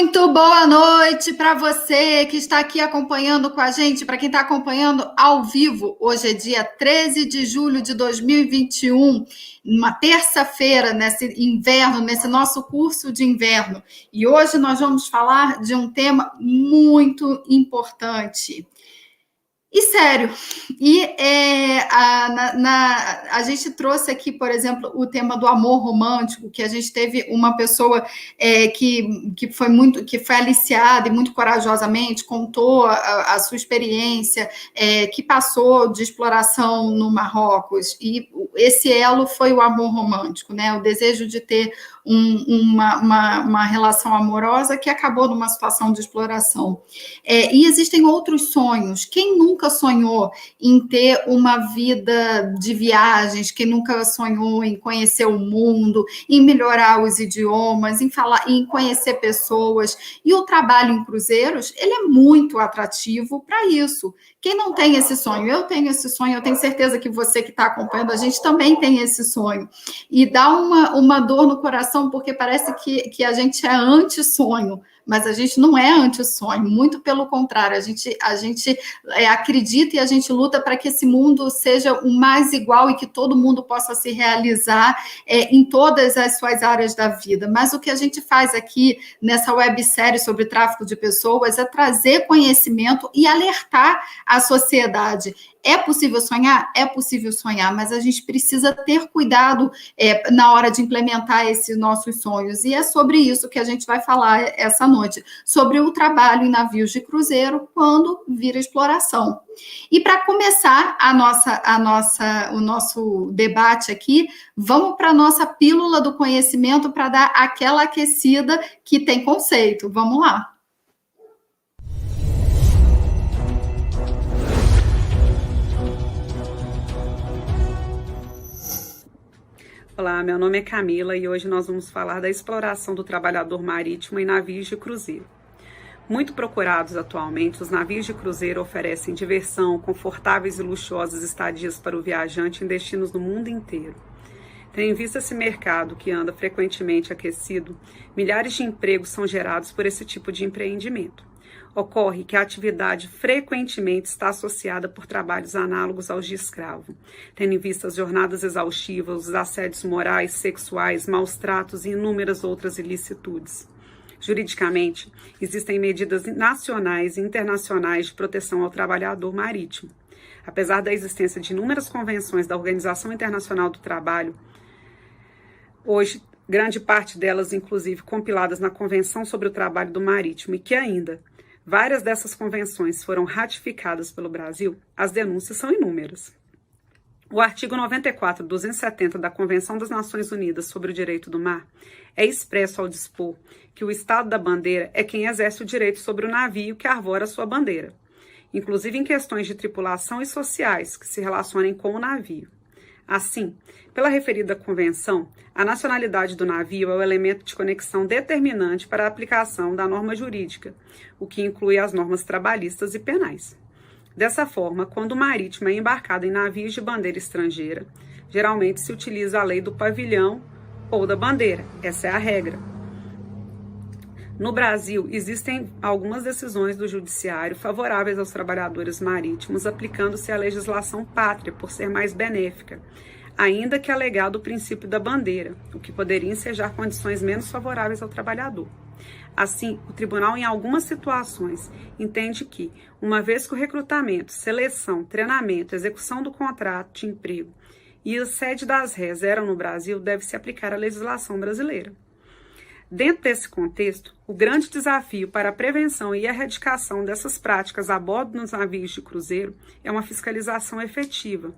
Muito boa noite para você que está aqui acompanhando com a gente, para quem está acompanhando ao vivo. Hoje é dia 13 de julho de 2021, uma terça-feira, nesse inverno, nesse nosso curso de inverno. E hoje nós vamos falar de um tema muito importante. E sério, a gente trouxe aqui, por exemplo, o tema do amor romântico, que a gente teve uma pessoa que foi aliciada e muito corajosamente contou a sua experiência, que passou de exploração no Marrocos, e esse elo foi o amor romântico, né? O desejo de ter uma relação amorosa que acabou numa situação de exploração. E existem outros sonhos. Quem nunca sonhou em ter uma vida de viagens? Quem nunca sonhou em conhecer o mundo, em melhorar os idiomas, em conhecer pessoas? E o trabalho em cruzeiros, ele é muito atrativo para isso. Quem não tem esse sonho? Eu tenho esse sonho, eu tenho certeza que você que está acompanhando a gente também tem esse sonho. E dá uma dor no coração, porque parece que a gente é anti-sonho, mas a gente não é anti-sonho, muito pelo contrário, a gente acredita e a gente luta para que esse mundo seja o mais igual e que todo mundo possa se realizar em todas as suas áreas da vida. Mas o que a gente faz aqui nessa websérie sobre tráfico de pessoas é trazer conhecimento e alertar a sociedade. É possível sonhar? É possível sonhar, mas a gente precisa ter cuidado na hora de implementar esses nossos sonhos. E é sobre isso que a gente vai falar essa noite, sobre o trabalho em navios de cruzeiro quando vira exploração. E para começar o nosso debate aqui, vamos para a nossa pílula do conhecimento para dar aquela aquecida que tem conceito. Vamos lá. Olá, meu nome é Camila e hoje nós vamos falar da exploração do trabalhador marítimo em navios de cruzeiro. Muito procurados atualmente, os navios de cruzeiro oferecem diversão, confortáveis e luxuosas estadias para o viajante em destinos do mundo inteiro. Tendo em vista esse mercado que anda frequentemente aquecido, milhares de empregos são gerados por esse tipo de empreendimento. Ocorre que a atividade frequentemente está associada por trabalhos análogos aos de escravo, tendo em vista as jornadas exaustivas, os assédios morais, sexuais, maus tratos e inúmeras outras ilicitudes. Juridicamente, existem medidas nacionais e internacionais de proteção ao trabalhador marítimo. Apesar da existência de inúmeras convenções da Organização Internacional do Trabalho, hoje, grande parte delas, inclusive, compiladas na Convenção sobre o Trabalho do Marítimo, e que ainda várias dessas convenções foram ratificadas pelo Brasil, as denúncias são inúmeras. O artigo 94.270 da Convenção das Nações Unidas sobre o Direito do Mar é expresso ao dispor que o Estado da bandeira é quem exerce o direito sobre o navio que arvora sua bandeira, inclusive em questões de tripulação e sociais que se relacionem com o navio. Assim, pela referida convenção, a nacionalidade do navio é o elemento de conexão determinante para a aplicação da norma jurídica, o que inclui as normas trabalhistas e penais. Dessa forma, quando o marítimo é embarcado em navios de bandeira estrangeira, geralmente se utiliza a lei do pavilhão ou da bandeira. Essa é a regra. No Brasil, existem algumas decisões do judiciário favoráveis aos trabalhadores marítimos, aplicando-se a legislação pátria por ser mais benéfica, ainda que alegado o princípio da bandeira, o que poderia ensejar condições menos favoráveis ao trabalhador. Assim, o tribunal, em algumas situações, entende que, uma vez que o recrutamento, seleção, treinamento, execução do contrato de emprego e a sede das rés eram no Brasil, deve-se aplicar a legislação brasileira. Dentro desse contexto, o grande desafio para a prevenção e erradicação dessas práticas a bordo dos navios de cruzeiro é uma fiscalização efetiva.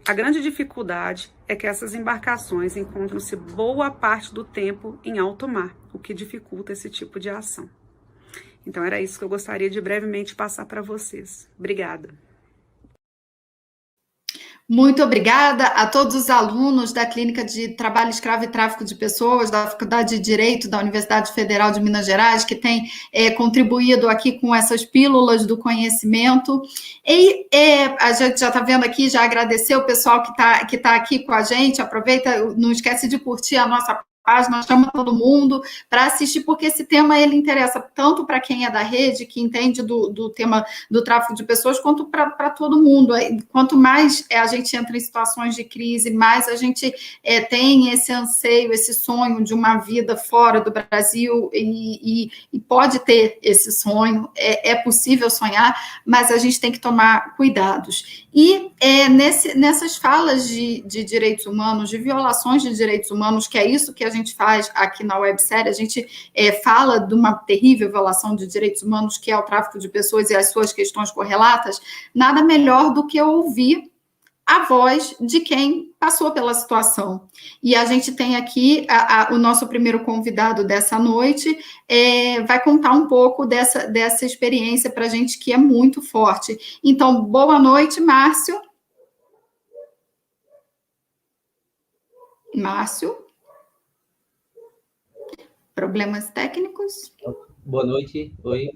A grande dificuldade é que essas embarcações encontram-se boa parte do tempo em alto mar, o que dificulta esse tipo de ação. Então era isso que eu gostaria de brevemente passar para vocês. Obrigada. Muito obrigada a todos os alunos da Clínica de Trabalho Escravo e Tráfico de Pessoas, da Faculdade de Direito da Universidade Federal de Minas Gerais, que têm contribuído aqui com essas pílulas do conhecimento. E a gente já está vendo aqui, já agradeceu o pessoal que tá aqui com a gente. Aproveita, não esquece de curtir a nossa página, chama todo mundo para assistir, porque esse tema ele interessa tanto para quem é da rede, que entende do tema do tráfico de pessoas, quanto para todo mundo. Quanto mais a gente entra em situações de crise, mais a gente tem esse anseio, esse sonho de uma vida fora do Brasil, e pode ter esse sonho, é possível sonhar, mas a gente tem que tomar cuidados. E nessas falas de direitos humanos, de violações de direitos humanos, que é isso que a gente faz aqui na websérie, a gente fala de uma terrível violação de direitos humanos, que é o tráfico de pessoas e as suas questões correlatas, nada melhor do que ouvir a voz de quem passou pela situação. E a gente tem aqui o nosso primeiro convidado dessa noite, vai contar um pouco dessa experiência para a gente, que é muito forte. Então, boa noite, Márcio. Márcio? Problemas técnicos? Boa noite, oi.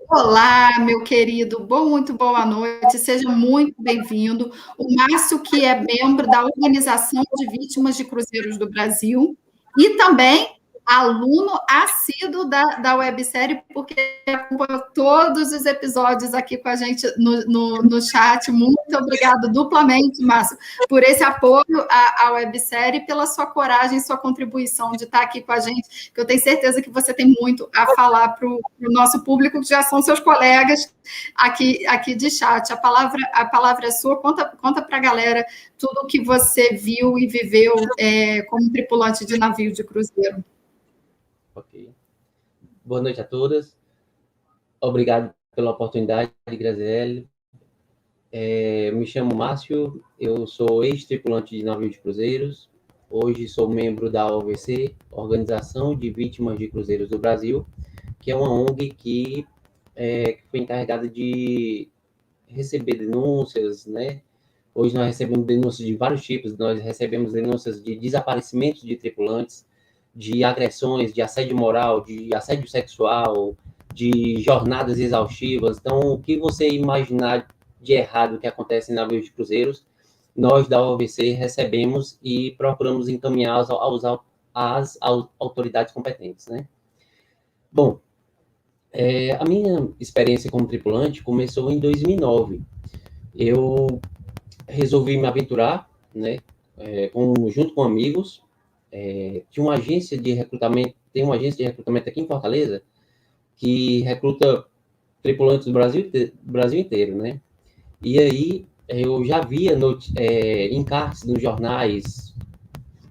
Olá, meu querido, muito boa noite, seja muito bem-vindo. O Márcio, que é membro da Organização de Vítimas de Cruzeiros do Brasil, e também aluno assíduo da websérie, porque acompanhou todos os episódios aqui com a gente no chat. Muito obrigado duplamente, Márcio, por esse apoio à websérie, pela sua coragem, sua contribuição de estar aqui com a gente, que eu tenho certeza que você tem muito a falar para o nosso público, que já são seus colegas aqui de chat. A palavra é sua, conta para a galera tudo o que você viu e viveu como tripulante de navio de cruzeiro. Ok. Boa noite a todas. Obrigado pela oportunidade, Graziele. Me chamo Márcio, eu sou ex-tripulante de navio de cruzeiros. Hoje sou membro da OVC, Organização de Vítimas de Cruzeiros do Brasil, que é uma ONG que foi encarregada de receber denúncias, né? Hoje nós recebemos denúncias de vários tipos, nós recebemos denúncias de desaparecimentos de tripulantes, de agressões, de assédio moral, de assédio sexual, de jornadas exaustivas. Então, o que você imaginar de errado que acontece em navios de cruzeiros, nós da OVC recebemos e procuramos encaminhar às autoridades competentes, né? Bom, a minha experiência como tripulante começou em 2009. Eu resolvi me aventurar, né, junto com amigos. Tinha uma agência de recrutamento, tem uma agência de recrutamento aqui em Fortaleza que recruta tripulantes do Brasil inteiro, né? E aí eu já via encartes nos jornais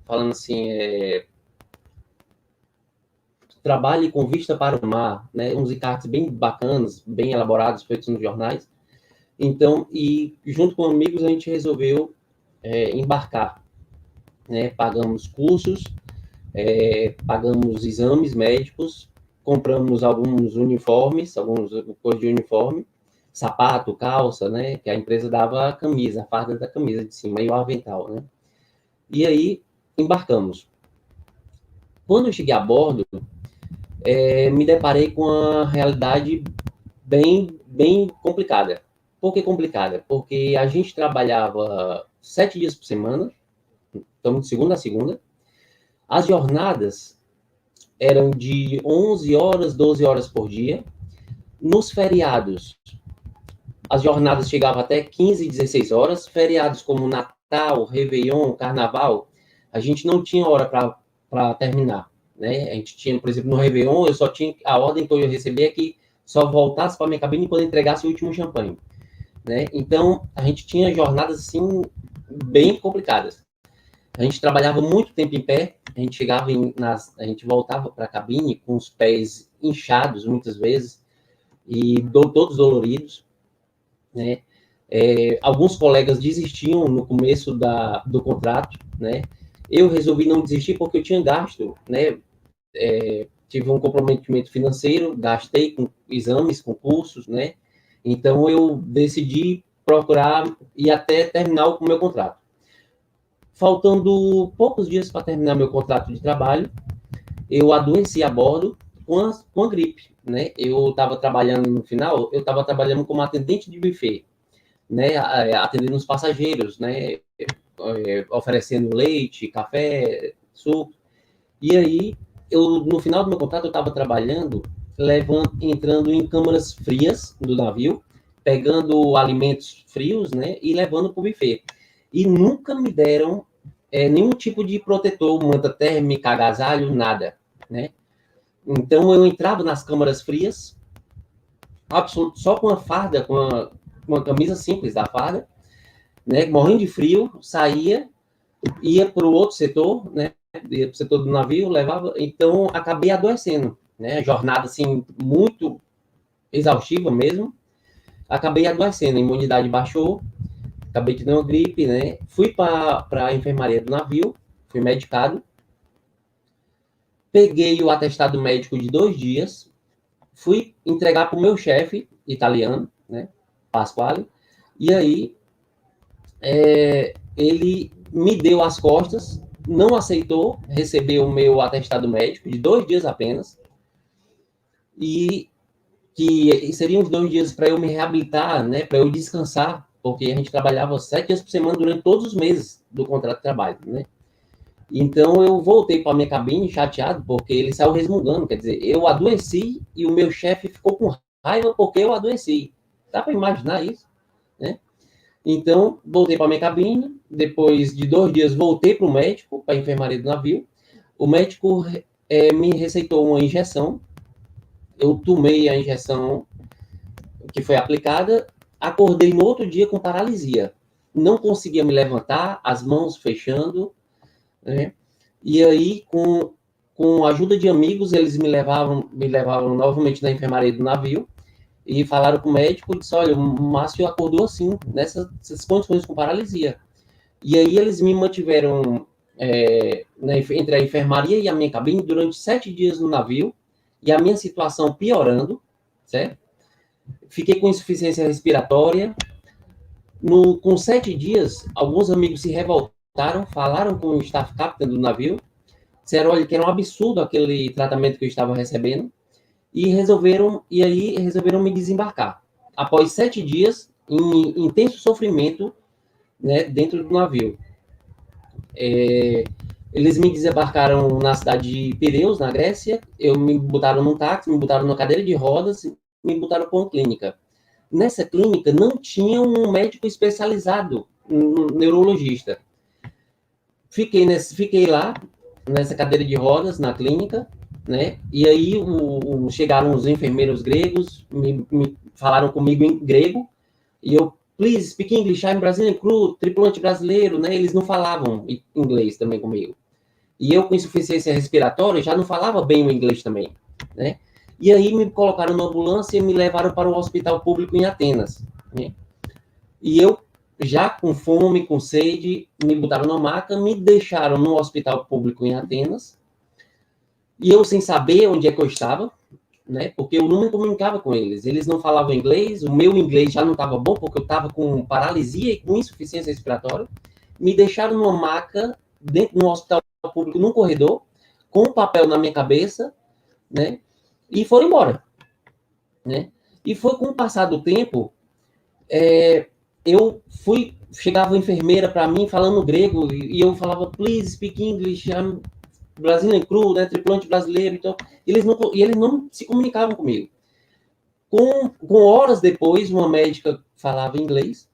falando assim, trabalhe com vista para o mar, né? Uns encartes bem bacanas, bem elaborados, feitos nos jornais. Então, e junto com amigos a gente resolveu embarcar, né? Pagamos cursos, pagamos exames médicos, compramos alguns uniformes, algumas coisas de uniforme, sapato, calça, né? Que a empresa dava a camisa, a farda da camisa de cima e o avental, né? E aí embarcamos. Quando eu cheguei a bordo, me deparei com uma realidade bem complicada. Por que complicada? Porque a gente trabalhava 7 dias por semana, então de segunda a segunda. As jornadas eram de 11 horas, 12 horas por dia. Nos feriados, as jornadas chegavam até 15, 16 horas. Feriados como Natal, Réveillon, Carnaval, a gente não tinha hora para terminar, né? A gente tinha, por exemplo, no Réveillon, eu só tinha a ordem que eu ia receber é que só voltasse para minha cabine quando entregasse o último champanhe, né? Então, a gente tinha jornadas, assim, bem complicadas. A gente trabalhava muito tempo em pé, a gente chegava a gente voltava para a cabine com os pés inchados, muitas vezes, e todos doloridos, né? Alguns colegas desistiam no começo do contrato, né? Eu resolvi não desistir porque eu tinha gasto, né? Tive um comprometimento financeiro, gastei com exames, com cursos, né? Então, eu decidi procurar ir até terminar o meu contrato. Faltando poucos dias para terminar meu contrato de trabalho, eu adoeci a bordo com a gripe, né? Eu estava trabalhando no final, eu estava trabalhando como atendente de buffet, né? Atendendo os passageiros, né? Oferecendo leite, café, suco. E aí, no final do meu contrato, eu estava trabalhando, entrando em câmaras frias do navio, pegando alimentos frios, né, e levando para o buffet. E nunca me deram nenhum tipo de protetor, manta térmica, agasalho, nada, né? Então, eu entrava nas câmaras frias, só com a farda, com uma camisa simples da farda, né, morrendo de frio, saía, ia para o outro setor, né, ia para o setor do navio, levava, então acabei adoecendo, né, jornada assim muito exaustiva mesmo, acabei adoecendo, a imunidade baixou, acabei tendo uma gripe, né, fui para a enfermaria do navio, fui medicado, peguei o atestado médico de 2 dias, fui entregar para o meu chefe italiano, né, Pasquale, e aí ele me deu as costas, não aceitou receber o meu atestado médico de 2 dias apenas, e que seriam os 2 dias para eu me reabilitar, né, para eu descansar, porque a gente trabalhava 7 dias por semana durante todos os meses do contrato de trabalho, né? Então eu voltei para minha cabine chateado, porque ele saiu resmungando, quer dizer, eu adoeci e o meu chefe ficou com raiva porque eu adoeci. Dá para imaginar isso, né? Então, voltei para minha cabine. Depois de 2 dias, voltei para o médico, para a enfermaria do navio. O médico me receitou uma injeção. Eu tomei a injeção que foi aplicada. Acordei no outro dia com paralisia. Não conseguia me levantar, as mãos fechando, né? E aí, com a ajuda de amigos, eles me levavam novamente na enfermaria do navio. E falaram com o médico, disse, olha, o Márcio acordou assim, nessas condições com paralisia. E aí eles me mantiveram entre a enfermaria e a minha cabine durante 7 dias no navio, e a minha situação piorando, certo? Fiquei com insuficiência respiratória. Com 7 dias, alguns amigos se revoltaram, falaram com o staff captain do navio, disseram, olha, que era um absurdo aquele tratamento que eu estava recebendo, e resolveram me desembarcar. Após 7 dias, em intenso sofrimento, né, dentro do navio. Eles me desembarcaram na cidade de Pireus, na Grécia, me botaram num táxi, me botaram numa cadeira de rodas, me botaram para uma clínica. Nessa clínica não tinha um médico especializado, um neurologista. Fiquei lá, nessa cadeira de rodas, na clínica, né? E aí chegaram os enfermeiros gregos, me falaram comigo em grego, e eu, please speak English, I'm Brazilian crew, tripulante brasileiro, né? Eles não falavam inglês também comigo. E eu, com insuficiência respiratória, já não falava bem o inglês também, né? E aí me colocaram na ambulância e me levaram para o hospital público em Atenas, né? E eu, já com fome, com sede, me botaram na maca, me deixaram no hospital público em Atenas, e eu sem saber onde é que eu estava, né? Porque eu não me comunicava com eles. Eles não falavam inglês, o meu inglês já não estava bom, porque eu estava com paralisia e com insuficiência respiratória. Me deixaram numa maca, dentro de um hospital público, num corredor, com um papel na minha cabeça, né? E foram embora, né? E foi com o passar do tempo, chegava uma enfermeira para mim falando grego, e eu falava, please speak English, I'm Brazilian crew, né, tripulante brasileiro, então, eles não se comunicavam comigo. Com horas depois, uma médica falava inglês,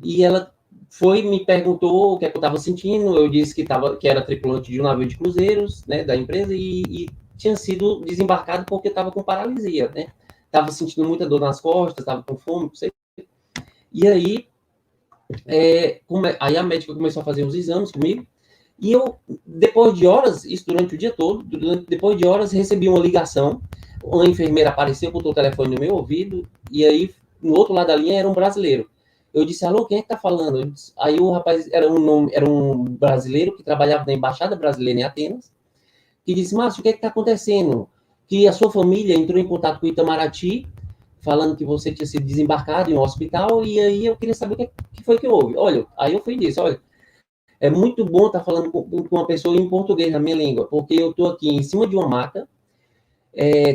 e ela me perguntou o que é que eu estava sentindo, eu disse que era tripulante de um navio de cruzeiros, né, da empresa, e tinha sido desembarcado porque eu estava com paralisia, né, estava sentindo muita dor nas costas, estava com fome, não sei. E aí, aí a médica começou a fazer uns exames comigo, e eu, depois de horas, isso durante o dia todo, depois de horas, recebi uma ligação, uma enfermeira apareceu, botou o telefone no meu ouvido, e aí, no outro lado da linha, era um brasileiro. Eu disse, alô, quem é que tá falando? Aí o rapaz era um brasileiro que trabalhava na Embaixada Brasileira em Atenas, que disse, Márcio, o que é que tá acontecendo? Que a sua família entrou em contato com o Itamaraty, falando que você tinha sido desembarcado em um hospital, e aí eu queria saber o que foi que houve. Olha, aí eu fui e disse, olha, é muito bom estar falando com uma pessoa em português, na minha língua, porque eu estou aqui em cima de uma maca,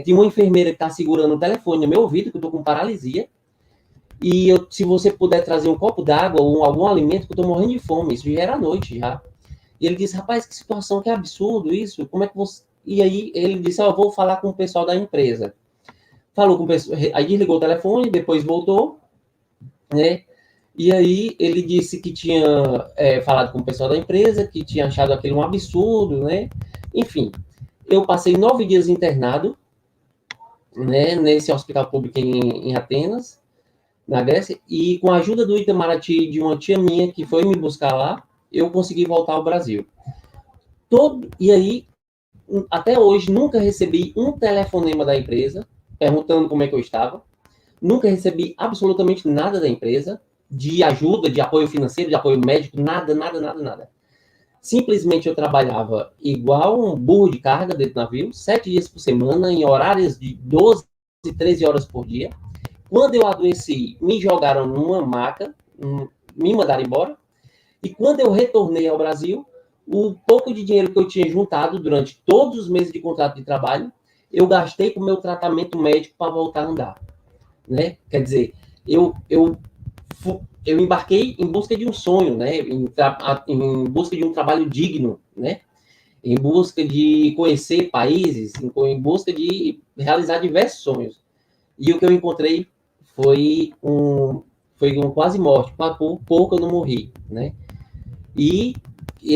tem uma enfermeira que está segurando o telefone no meu ouvido, que eu estou com paralisia, e se você puder trazer um copo d'água ou algum alimento, que eu estou morrendo de fome, isso já era noite já. E ele disse, rapaz, que situação, que absurdo isso, como é que você... E aí ele disse, eu vou falar com o pessoal da empresa. Falou com o pessoal, aí desligou o telefone, depois voltou, né? E aí ele disse que tinha falado com o pessoal da empresa, que tinha achado aquilo um absurdo, né? Enfim, eu passei 9 dias internado, né, nesse hospital público em Atenas, na Grécia, e com a ajuda do Itamaraty, de uma tia minha que foi me buscar lá, eu consegui voltar ao Brasil. E aí, até hoje, nunca recebi um telefonema da empresa perguntando como é que eu estava. Nunca recebi absolutamente nada da empresa, de ajuda, de apoio financeiro, de apoio médico, nada, nada, nada, nada. Simplesmente eu trabalhava igual um burro de carga dentro do navio, 7 dias por semana, em horários de 12, 13 horas por dia. Quando eu adoeci, me jogaram numa maca, me mandaram embora. E quando eu retornei ao Brasil, o pouco de dinheiro que eu tinha juntado durante todos os meses de contrato de trabalho, eu gastei com o meu tratamento médico para voltar a andar, né? Quer dizer, eu embarquei em busca de um sonho, né? Em busca de um trabalho digno, né? Em busca de conhecer países, em busca de realizar diversos sonhos. E o que eu encontrei foi um quase morte. Por pouco eu não morri, né? E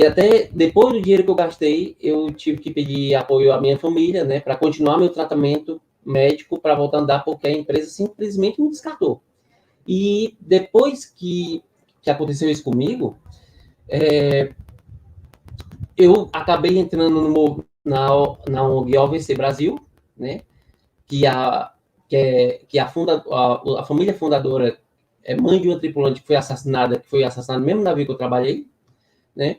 até depois do dinheiro que eu gastei, eu tive que pedir apoio à minha família, né, para continuar meu tratamento médico para voltar a andar, porque a empresa simplesmente me descartou. E depois que aconteceu isso comigo, eu acabei entrando na ONG OVC Brasil, né, que a família fundadora é mãe de uma tripulante que foi assassinada no mesmo navio que eu trabalhei, né?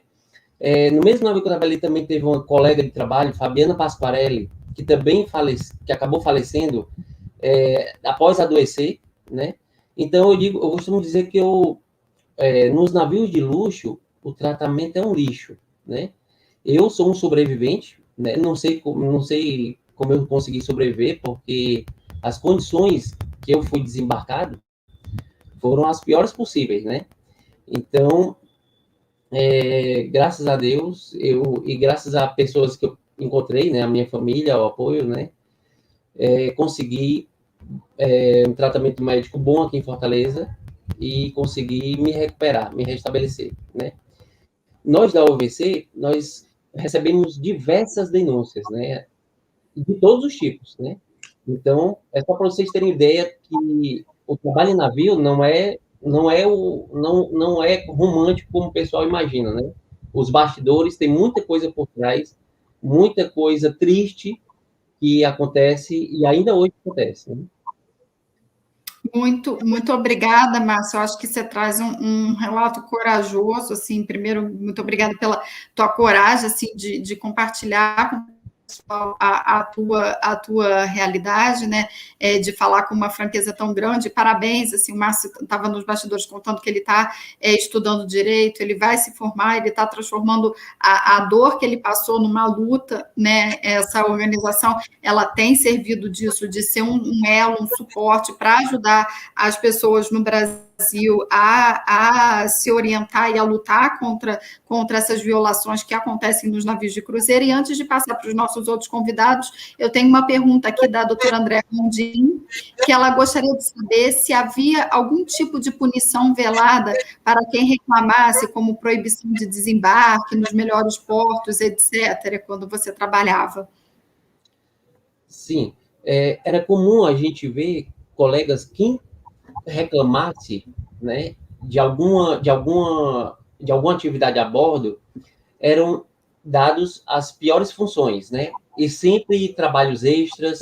No mesmo navio que eu trabalhei também teve uma colega de trabalho, Fabiana Pasquarelli, que também que acabou falecendo após adoecer, né? Então eu costumo dizer que nos navios de luxo o tratamento é um lixo, né? Eu sou um sobrevivente, né? Não sei como eu consegui sobreviver, porque as condições que eu fui desembarcado foram as piores possíveis, né? Então, graças a Deus, e graças a pessoas que eu encontrei, né, a minha família, o apoio, né, consegui um tratamento médico bom aqui em Fortaleza e consegui me recuperar, me restabelecer, né. Nós da OVC, nós recebemos diversas denúncias, né, de todos os tipos, né. Então, é só para vocês terem ideia que o trabalho em navio não é romântico como o pessoal imagina, né? Os bastidores tem muita coisa por trás, muita coisa triste que acontece e ainda hoje acontece, né? Muito, muito obrigada, Márcio. Eu acho que você traz um relato corajoso, assim. Primeiro, muito obrigada pela tua coragem, assim, de compartilhar com o pessoal a tua realidade, né? De falar com uma franqueza tão grande. Parabéns, assim. O Márcio estava nos bastidores contando que ele está estudando direito, ele vai se formar, ele está transformando a dor que ele passou numa luta, né? Essa organização, ela tem servido disso, de ser um elo, um suporte para ajudar as pessoas no Brasil a se orientar e a lutar contra essas violações que acontecem nos navios de cruzeiro. E antes de passar para os nossos outros convidados, eu tenho uma pergunta aqui da doutora Andréa Gondim, que ela gostaria de saber se havia algum tipo de punição velada para quem reclamasse, como proibição de desembarque nos melhores portos, etc., quando você trabalhava. Sim, era comum a gente ver colegas que reclamasse, né, de alguma atividade a bordo, eram dados as piores funções, né? E sempre trabalhos extras,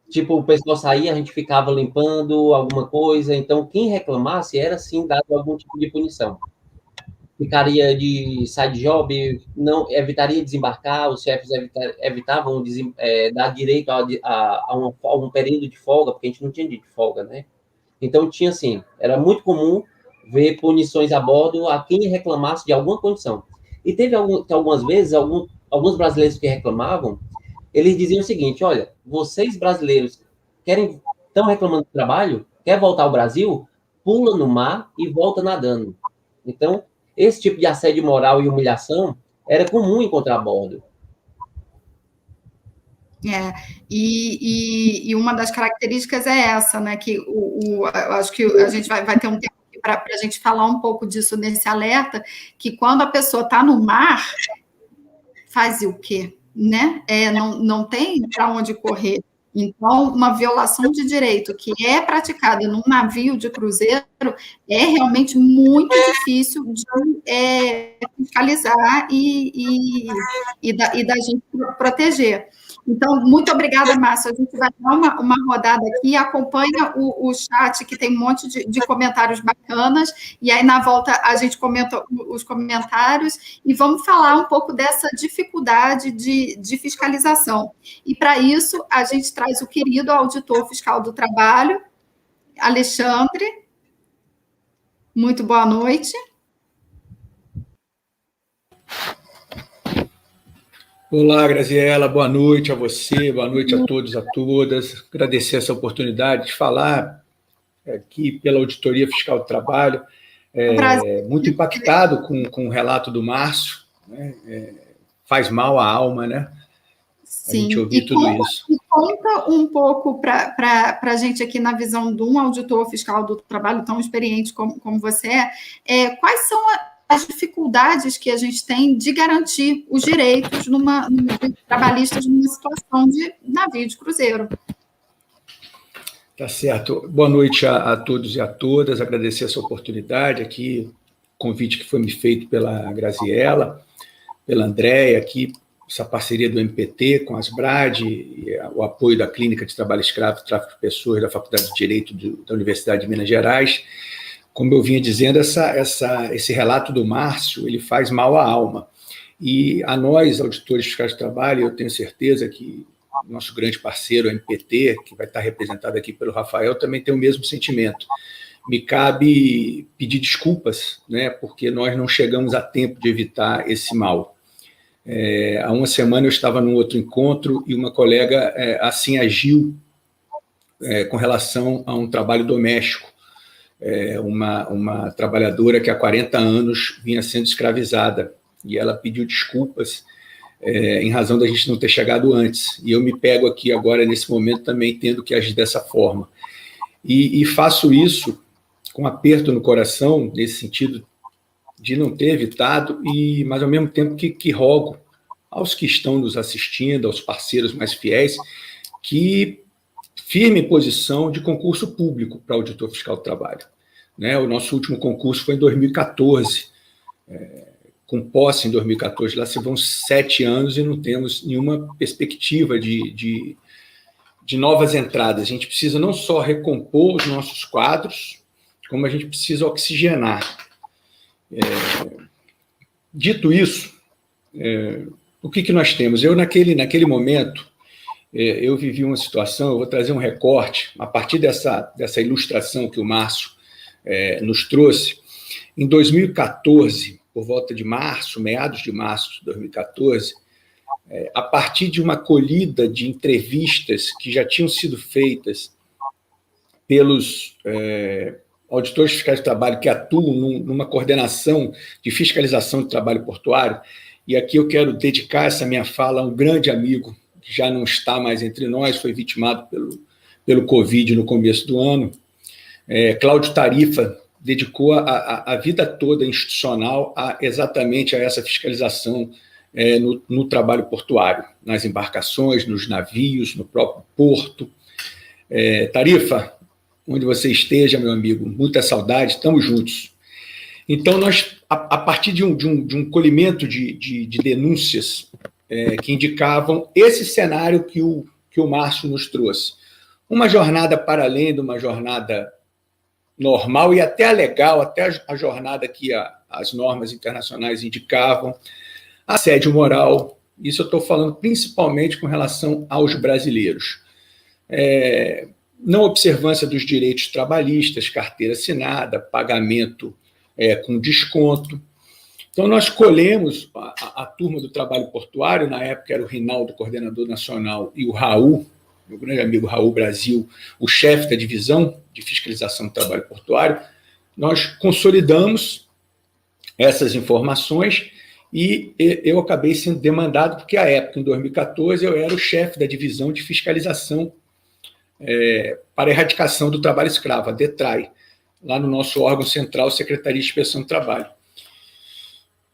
tipo, o pessoal saía, a gente ficava limpando alguma coisa, então quem reclamasse era sim dado algum tipo de punição. Ficaria de side job, não evitaria desembarcar, os chefes evitavam dar direito a um período de folga, porque a gente não tinha dia de folga, né? Então, tinha assim, era muito comum ver punições a bordo a quem reclamasse de alguma condição. E teve algumas vezes, alguns brasileiros que reclamavam, eles diziam o seguinte, olha, vocês brasileiros estão reclamando do trabalho, quer voltar ao Brasil? Pula no mar e volta nadando. Então, esse tipo de assédio moral e humilhação era comum encontrar a bordo. E uma das características é essa, né? Que eu acho que a gente vai ter um tempo para a gente falar um pouco disso nesse alerta, que quando a pessoa está no mar, faz o quê? Né? Não tem para onde correr. Então, uma violação de direito que é praticada num navio de cruzeiro é realmente muito difícil de fiscalizar e da gente proteger. Então, muito obrigada, Márcio. A gente vai dar uma rodada aqui, acompanha o chat, que tem um monte de comentários bacanas, e aí, na volta, a gente comenta os comentários e vamos falar um pouco dessa dificuldade de fiscalização. E, para isso, a gente traz o querido auditor fiscal do trabalho, Alexandre. Muito boa noite. Olá, Graziela, boa noite a você, boa noite a todos, a todas. Agradecer essa oportunidade de falar aqui pela Auditoria Fiscal do Trabalho. Muito impactado com o relato do Márcio, né? Faz mal à alma, né? Sim. A gente ouvir tudo isso. E conta um pouco para a gente aqui na visão de um auditor fiscal do trabalho tão experiente como você quais são as dificuldades que a gente tem de garantir os direitos trabalhistas numa situação de navio de cruzeiro. Tá certo. Boa noite a todos e a todas. Agradecer essa oportunidade aqui, convite que foi me feito pela Graziela, pela Andréia, aqui, essa parceria do MPT com as BRAD, e o apoio da Clínica de Trabalho Escravo e Tráfico de Pessoas da Faculdade de Direito da Universidade de Minas Gerais. Como eu vinha dizendo, esse relato do Márcio, ele faz mal à alma. E a nós, auditores fiscais de trabalho, eu tenho certeza que o nosso grande parceiro, o MPT, que vai estar representado aqui pelo Rafael, também tem o mesmo sentimento. Me cabe pedir desculpas, né, porque nós não chegamos a tempo de evitar esse mal. Há uma semana eu estava num outro encontro e uma colega assim agiu com relação a um trabalho doméstico. Uma trabalhadora que há 40 anos vinha sendo escravizada, e ela pediu desculpas em razão da gente não ter chegado antes, e eu me pego aqui agora, nesse momento, também tendo que agir dessa forma. E faço isso com aperto no coração, nesse sentido de não ter evitado, mas ao mesmo tempo que rogo aos que estão nos assistindo, aos parceiros mais fiéis, que firme posição de concurso público para auditor fiscal do trabalho. Né? O nosso último concurso foi em 2014, com posse em 2014. Lá se vão 7 anos e não temos nenhuma perspectiva de novas entradas. A gente precisa não só recompor os nossos quadros, como a gente precisa oxigenar. Dito isso, o que nós temos? Eu, naquele momento, eu vivi uma situação, eu vou trazer um recorte, a partir dessa ilustração que o Márcio nos trouxe. Em 2014, por volta de março, meados de março de 2014, a partir de uma colhida de entrevistas que já tinham sido feitas pelos auditores fiscais de trabalho que atuam numa coordenação de fiscalização de trabalho portuário, e aqui eu quero dedicar essa minha fala a um grande amigo, que já não está mais entre nós, foi vitimado pelo Covid no começo do ano. Cláudio Tarifa dedicou a vida toda institucional exatamente a essa fiscalização no trabalho portuário, nas embarcações, nos navios, no próprio porto. Tarifa, onde você esteja, meu amigo, muita saudade, estamos juntos. Então, nós, a partir de um colhimento de denúncias que indicavam esse cenário que o Márcio nos trouxe, uma jornada para além de uma jornada normal e até a legal, até a jornada que as normas internacionais indicavam, assédio moral, isso eu estou falando principalmente com relação aos brasileiros. Não observância dos direitos trabalhistas, carteira assinada, pagamento com desconto. Então, nós colhemos a turma do trabalho portuário, na época era o Rinaldo, coordenador nacional, e o Raul, meu grande amigo Raul Brasil, o chefe da divisão de fiscalização do trabalho portuário. Nós consolidamos essas informações e eu acabei sendo demandado, porque, à época, em 2014, eu era o chefe da divisão de fiscalização para a erradicação do trabalho escravo, a DETRAI, lá no nosso órgão central, Secretaria de Inspeção do Trabalho.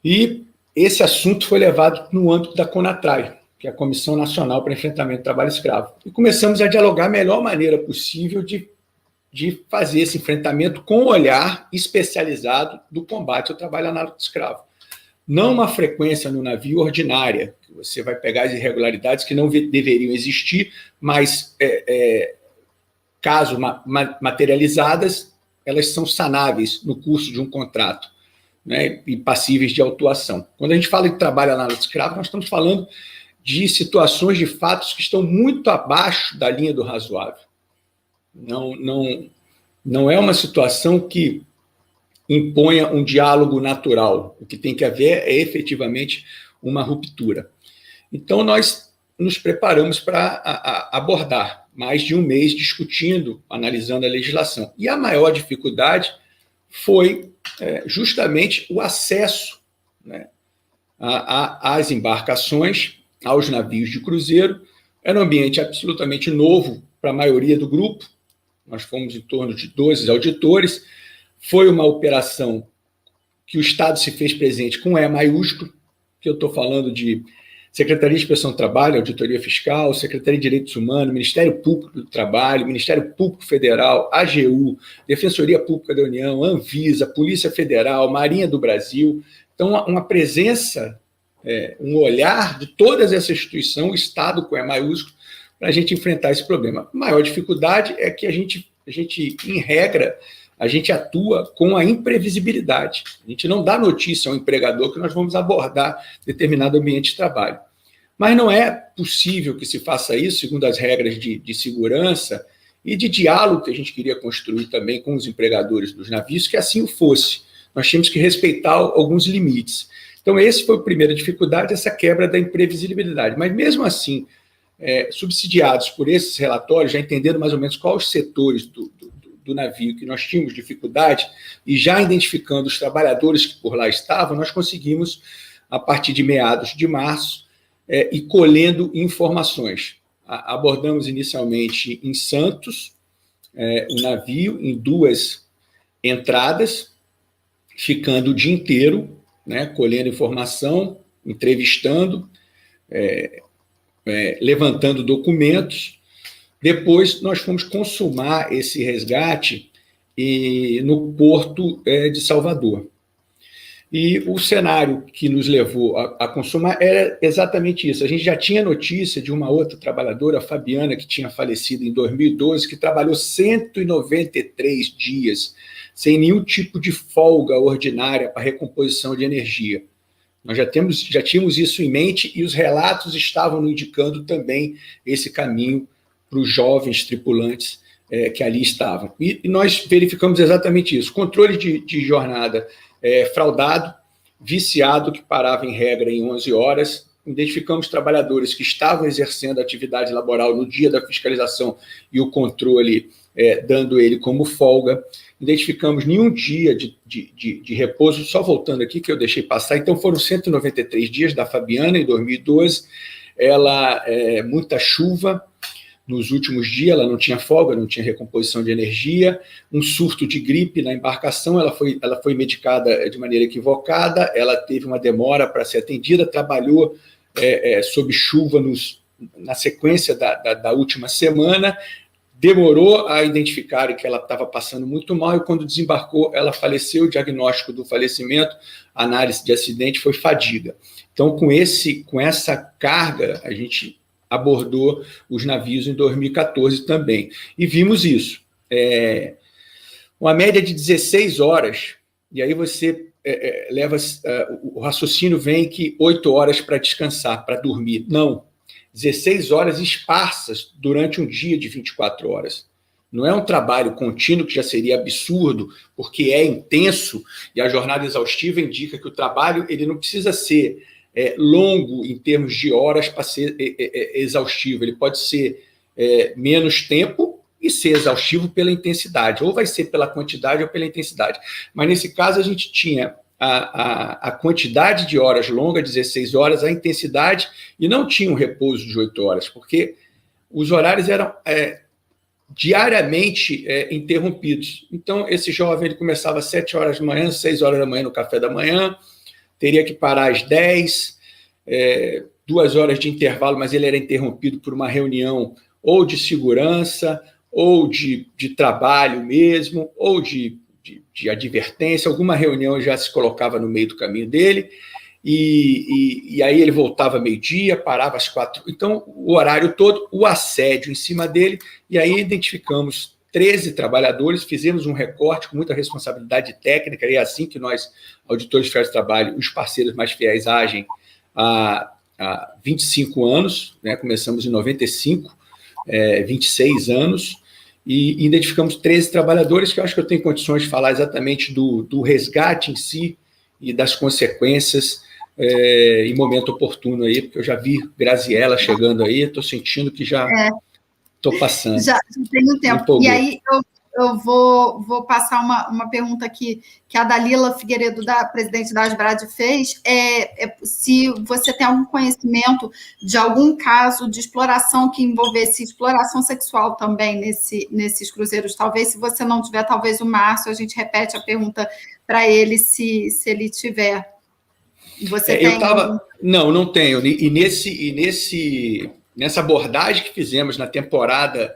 E esse assunto foi levado no âmbito da CONATRAI, que é a Comissão Nacional para o Enfrentamento do Trabalho Escravo. E começamos a dialogar a melhor maneira possível de fazer esse enfrentamento com o olhar especializado do combate ao trabalho análogo escravo. Não uma frequência no navio ordinária, que você vai pegar as irregularidades que não deveriam existir, mas, caso materializadas, elas são sanáveis no curso de um contrato, né, e passíveis de autuação. Quando a gente fala de trabalho análogo escravo, nós estamos falando de situações, de fatos que estão muito abaixo da linha do razoável. Não é uma situação que imponha um diálogo natural. O que tem que haver é efetivamente uma ruptura. Então, nós nos preparamos para abordar mais de um mês discutindo, analisando a legislação. E a maior dificuldade foi justamente o acesso, né, às embarcações, aos navios de cruzeiro. Era um ambiente absolutamente novo para a maioria do grupo. Nós fomos em torno de 12 auditores. Foi uma operação que o Estado se fez presente com E maiúsculo, que eu estou falando de Secretaria de Inspeção do Trabalho, Auditoria Fiscal, Secretaria de Direitos Humanos, Ministério Público do Trabalho, Ministério Público Federal, AGU, Defensoria Pública da União, Anvisa, Polícia Federal, Marinha do Brasil. Então, uma presença, um olhar de todas essas instituições, o Estado com E maiúsculo, para a gente enfrentar esse problema. A maior dificuldade é que a gente, em regra, a gente atua com a imprevisibilidade. A gente não dá notícia ao empregador que nós vamos abordar determinado ambiente de trabalho. Mas não é possível que se faça isso, segundo as regras de segurança e de diálogo que a gente queria construir também com os empregadores dos navios, que assim o fosse. Nós tínhamos que respeitar alguns limites. Então, essa foi a primeira dificuldade, essa quebra da imprevisibilidade. Mas, mesmo assim, subsidiados por esses relatórios, já entendendo mais ou menos quais os setores do navio que nós tínhamos dificuldade, e já identificando os trabalhadores que por lá estavam, nós conseguimos, a partir de meados de março, ir colhendo informações. Abordamos inicialmente em Santos, o navio, em 2 entradas, ficando o dia inteiro, né, colhendo informação, entrevistando, levantando documentos. Depois, nós fomos consumar esse resgate no Porto de Salvador. E o cenário que nos levou a consumar era exatamente isso. A gente já tinha notícia de uma outra trabalhadora, a Fabiana, que tinha falecido em 2012, que trabalhou 193 dias, sem nenhum tipo de folga ordinária para recomposição de energia. Nós já tínhamos isso em mente e os relatos estavam indicando também esse caminho para os jovens tripulantes que ali estavam. E nós verificamos exatamente isso. Controle de jornada fraudado, viciado, que parava em regra em 11 horas. Identificamos trabalhadores que estavam exercendo atividade laboral no dia da fiscalização e o controle dando ele como folga. Identificamos nenhum dia de repouso, só voltando aqui que eu deixei passar. Então, foram 193 dias da Fabiana, em 2012. Muita chuva nos últimos dias, ela não tinha folga, não tinha recomposição de energia, um surto de gripe na embarcação, ela foi medicada de maneira equivocada, ela teve uma demora para ser atendida, trabalhou sob chuva na sequência da última semana, demorou a identificar que ela estava passando muito mal e quando desembarcou, ela faleceu. O diagnóstico do falecimento, a análise de acidente foi fadiga. Então, com essa carga, a gente abordou os navios em 2014 também. E vimos isso. Uma média de 16 horas, e aí você leva... o raciocínio vem que 8 horas para descansar, para dormir. Não. 16 horas esparsas durante um dia de 24 horas. Não é um trabalho contínuo, que já seria absurdo, porque é intenso, e a jornada exaustiva indica que o trabalho ele não precisa ser longo em termos de horas para ser exaustivo. Ele pode ser menos tempo e ser exaustivo pela intensidade, ou vai ser pela quantidade ou pela intensidade. Mas, nesse caso, a gente tinha a quantidade de horas longa, 16 horas, a intensidade, e não tinha um repouso de 8 horas, porque os horários eram diariamente interrompidos. Então, esse jovem ele começava às 7 horas da manhã, 6 horas da manhã no café da manhã, teria que parar às 10, 2 horas de intervalo, mas ele era interrompido por uma reunião ou de segurança, ou de trabalho mesmo, ou de advertência, alguma reunião já se colocava no meio do caminho dele, e aí ele voltava meio-dia, parava às 4. Então, o horário todo, o assédio em cima dele, e aí identificamos 13 trabalhadores, fizemos um recorte com muita responsabilidade técnica, e é assim que nós, auditores de férias de trabalho, os parceiros mais fiéis, agem há 25 anos, né? Começamos em 95, 26 anos, e identificamos 13 trabalhadores, que eu acho que eu tenho condições de falar exatamente do resgate em si e das consequências em momento oportuno aí, porque eu já vi Graziella chegando aí, estou sentindo que já estou passando. Já tem um tempo. E aí eu vou passar uma pergunta aqui que a Dalila Figueiredo, presidente da Asbrad, fez, se você tem algum conhecimento de algum caso de exploração que envolvesse exploração sexual também nesses cruzeiros. Talvez, se você não tiver, talvez o Márcio, a gente repete a pergunta para ele, se ele tiver. Você tem? Não tenho. E nessa abordagem que fizemos na temporada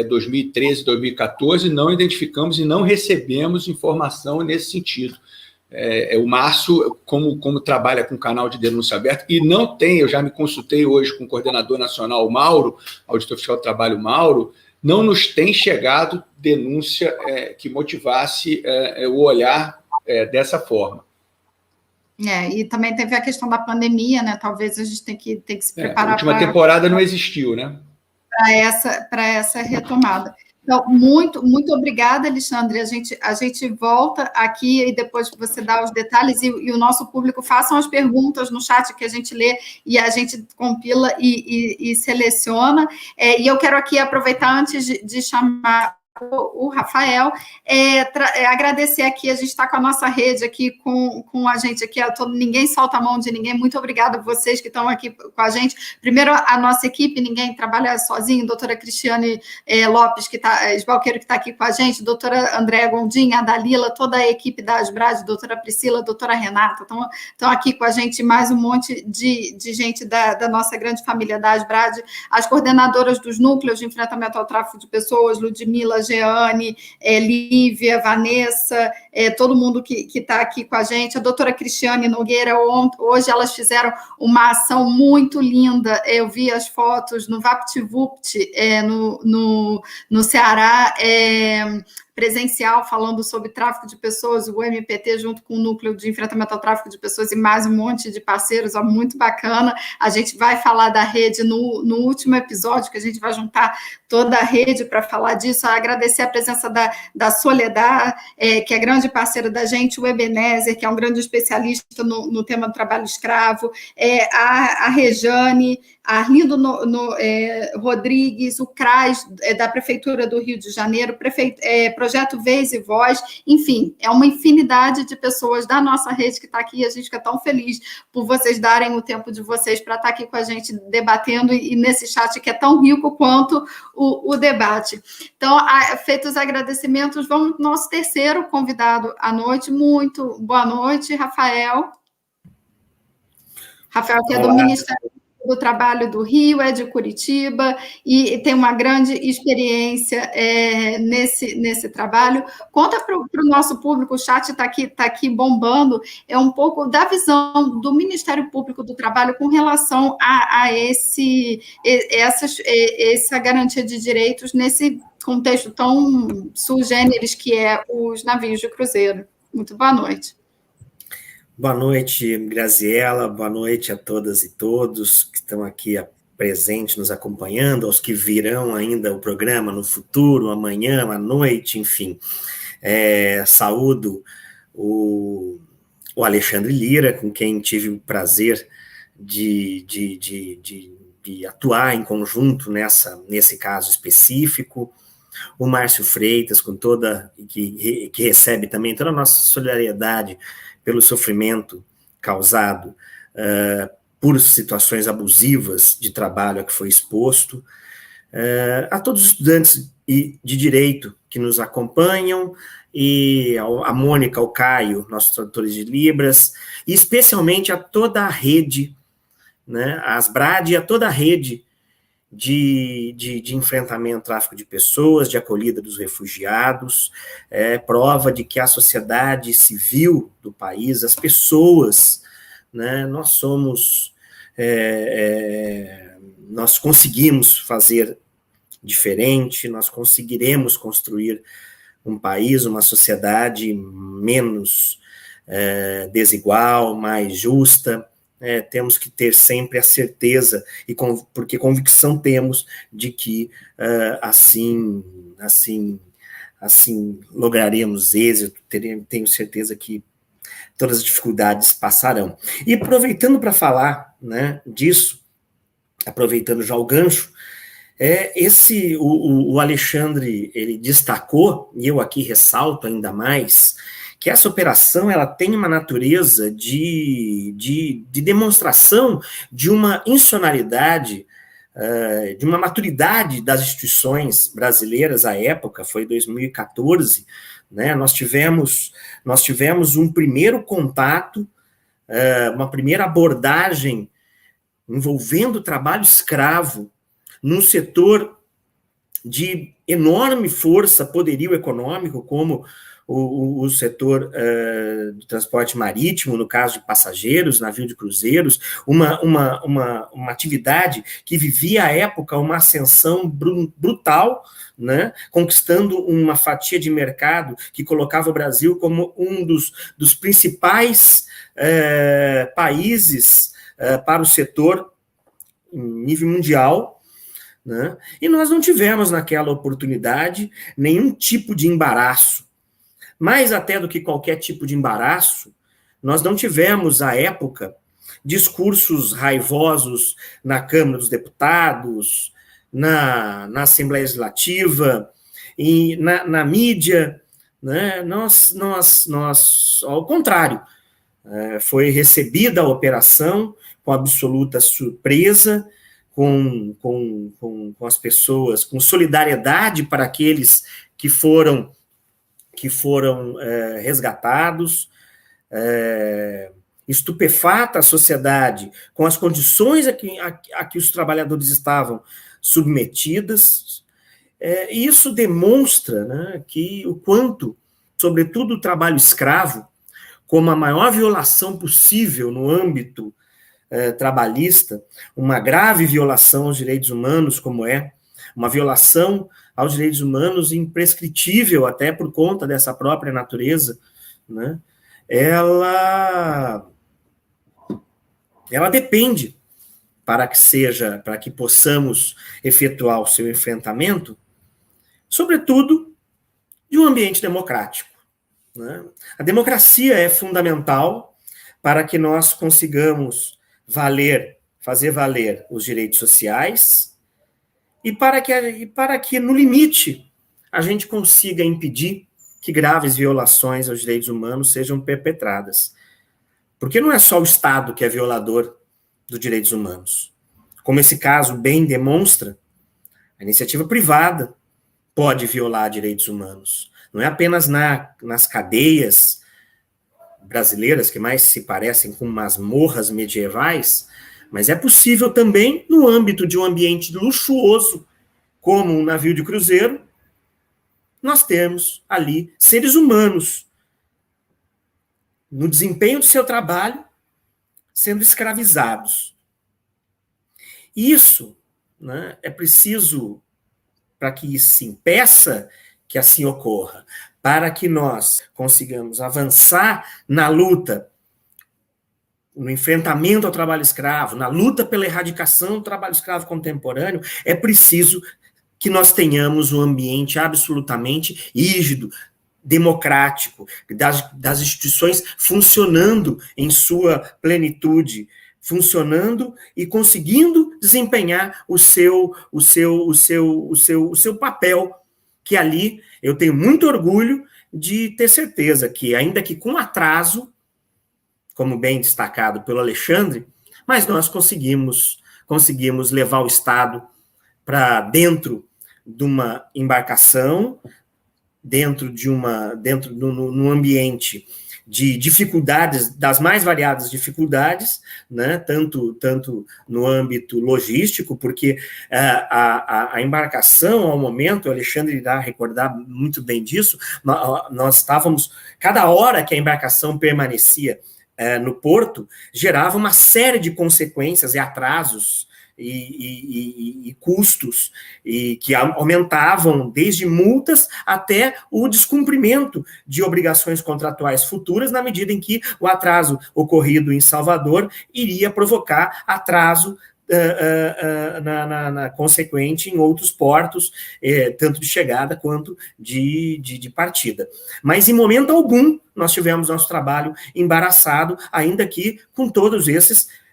2013, 2014, não identificamos e não recebemos informação nesse sentido. O Márcio, como trabalha com canal de denúncia aberta, e não tem, eu já me consultei hoje com o coordenador nacional, o Mauro, auditor fiscal do trabalho, Mauro, não nos tem chegado denúncia que motivasse o olhar dessa forma. E também teve a questão da pandemia, né? Talvez a gente tenha que se preparar. A última temporada não existiu, né? Para essa retomada. Então, muito, muito obrigada, Alexandre. A gente volta aqui e depois você dá os detalhes e o nosso público façam as perguntas no chat que a gente lê e a gente compila e seleciona. E eu quero aqui aproveitar antes de chamar o Rafael, agradecer aqui, a gente está com a nossa rede aqui, com a gente aqui, ninguém solta a mão de ninguém, muito obrigada a vocês que estão aqui com a gente. Primeiro, a nossa equipe, ninguém trabalha sozinho, doutora Cristiane Lopes, Esbalqueiro, que está aqui com a gente, doutora Andréa Gondim, a Dalila, toda a equipe da Asbrad, doutora Priscila, doutora Renata, estão aqui com a gente, mais um monte de gente da nossa grande família da Asbrad, as coordenadoras dos núcleos de enfrentamento ao tráfico de pessoas, Ludmila, Jeane, Lívia, Vanessa, todo mundo que está aqui com a gente, a doutora Cristiane Nogueira, hoje elas fizeram uma ação muito linda, eu vi as fotos no VaptVupt, no Ceará, presencial, falando sobre tráfico de pessoas, o MPT junto com o Núcleo de Enfrentamento ao Tráfico de Pessoas e mais um monte de parceiros, muito bacana. A gente vai falar da rede no último episódio, que a gente vai juntar toda a rede para falar disso. Agradecer a presença da Soledad, que é grande parceira da gente, o Ebenezer, que é um grande especialista no tema do trabalho escravo, a Rejane, a Arlindo Rodrigues, o CRAS da Prefeitura do Rio de Janeiro, Projeto Vez e Voz, enfim, é uma infinidade de pessoas da nossa rede que está aqui, e a gente fica tão feliz por vocês darem o tempo de vocês para estar aqui com a gente debatendo, e nesse chat que é tão rico quanto o debate. Então, feitos os agradecimentos, vamos para o nosso terceiro convidado à noite. Muito boa noite, Rafael. Rafael, que é do Ministério do Trabalho do Rio, é de Curitiba, e tem uma grande experiência nesse trabalho. Conta para o nosso público, o chat está aqui bombando, um pouco da visão do Ministério Público do Trabalho com relação a essa garantia de direitos nesse contexto tão sui generis que é os navios de cruzeiro. Muito boa noite. Boa noite, Graziella, boa noite a todas e todos que estão aqui presentes, nos acompanhando, aos que virão ainda o programa no futuro, amanhã, à noite, enfim. Saúdo o Alexandre Lira, com quem tive o prazer de atuar em conjunto nesse caso específico, o Márcio Freitas, que recebe também toda a nossa solidariedade pelo sofrimento causado por situações abusivas de trabalho a que foi exposto, a todos os estudantes de direito que nos acompanham, e a Mônica, o Caio, nossos tradutores de Libras, e especialmente a toda a rede, né, a Asbrad e a toda a rede de enfrentamento ao tráfico de pessoas, de acolhida dos refugiados, prova de que a sociedade civil do país, as pessoas, né, nós conseguimos fazer diferente, nós conseguiremos construir um país, uma sociedade menos desigual, mais justa. Temos que ter sempre a certeza, porque convicção temos de que assim lograremos êxito, tenho certeza que todas as dificuldades passarão. E aproveitando para falar, né, disso, aproveitando já o gancho, o Alexandre, ele destacou, e eu aqui ressalto ainda mais, que essa operação ela tem uma natureza de demonstração de uma institucionalidade, de uma maturidade das instituições brasileiras à época, foi 2014, né, nós tivemos um primeiro contato, uma primeira abordagem envolvendo o trabalho escravo num setor de enorme força, poderio econômico, como o setor do transporte marítimo, no caso de passageiros, navio de cruzeiros, uma atividade que vivia à época uma ascensão brutal, né, conquistando uma fatia de mercado que colocava o Brasil como um dos principais países para o setor em nível mundial, né? E nós não tivemos naquela oportunidade nenhum tipo de embaraço. Mais até do que qualquer tipo de embaraço, nós não tivemos, à época, discursos raivosos na Câmara dos Deputados, na Assembleia Legislativa, e na mídia, né? Nós, ao contrário, foi recebida a operação com absoluta surpresa, com as pessoas, com solidariedade para aqueles que foram resgatados, estupefata a sociedade com as condições a que os trabalhadores estavam submetidas. Isso demonstra, né, que o quanto, sobretudo o trabalho escravo, como a maior violação possível no âmbito trabalhista, uma grave violação aos direitos humanos, como uma violação aos direitos humanos imprescritível, até por conta dessa própria natureza, né? Ela depende, para que possamos efetuar o seu enfrentamento, sobretudo, de um ambiente democrático, né? A democracia é fundamental para que nós consigamos fazer valer os direitos sociais e para que, no limite, a gente consiga impedir que graves violações aos direitos humanos sejam perpetradas. Porque não é só o Estado que é violador dos direitos humanos. Como esse caso bem demonstra, a iniciativa privada pode violar direitos humanos. Não é apenas nas cadeias brasileiras, que mais se parecem com masmorras medievais, mas é possível também no âmbito de um ambiente luxuoso, como um navio de cruzeiro, nós temos ali seres humanos, no desempenho do seu trabalho, sendo escravizados. Isso, né, é preciso, para que isso se impeça que assim ocorra, para que nós consigamos avançar na luta, no enfrentamento ao trabalho escravo, na luta pela erradicação do trabalho escravo contemporâneo, é preciso que nós tenhamos um ambiente absolutamente rígido, democrático, das instituições funcionando em sua plenitude, funcionando e conseguindo desempenhar o seu papel, que ali eu tenho muito orgulho de ter certeza que, ainda que com atraso, como bem destacado pelo Alexandre, mas nós conseguimos levar o Estado para dentro de uma embarcação, dentro de num ambiente de dificuldades, das mais variadas dificuldades, né, tanto no âmbito logístico, porque a embarcação, ao momento, o Alexandre irá recordar muito bem disso, nós estávamos, cada hora que a embarcação permanecia no porto, gerava uma série de consequências e atrasos, e custos, e que aumentavam desde multas até o descumprimento de obrigações contratuais futuras, na medida em que o atraso ocorrido em Salvador iria provocar atraso na consequente em outros portos, tanto de chegada quanto de partida. Mas em momento algum nós tivemos nosso trabalho embaraçado, ainda que com todos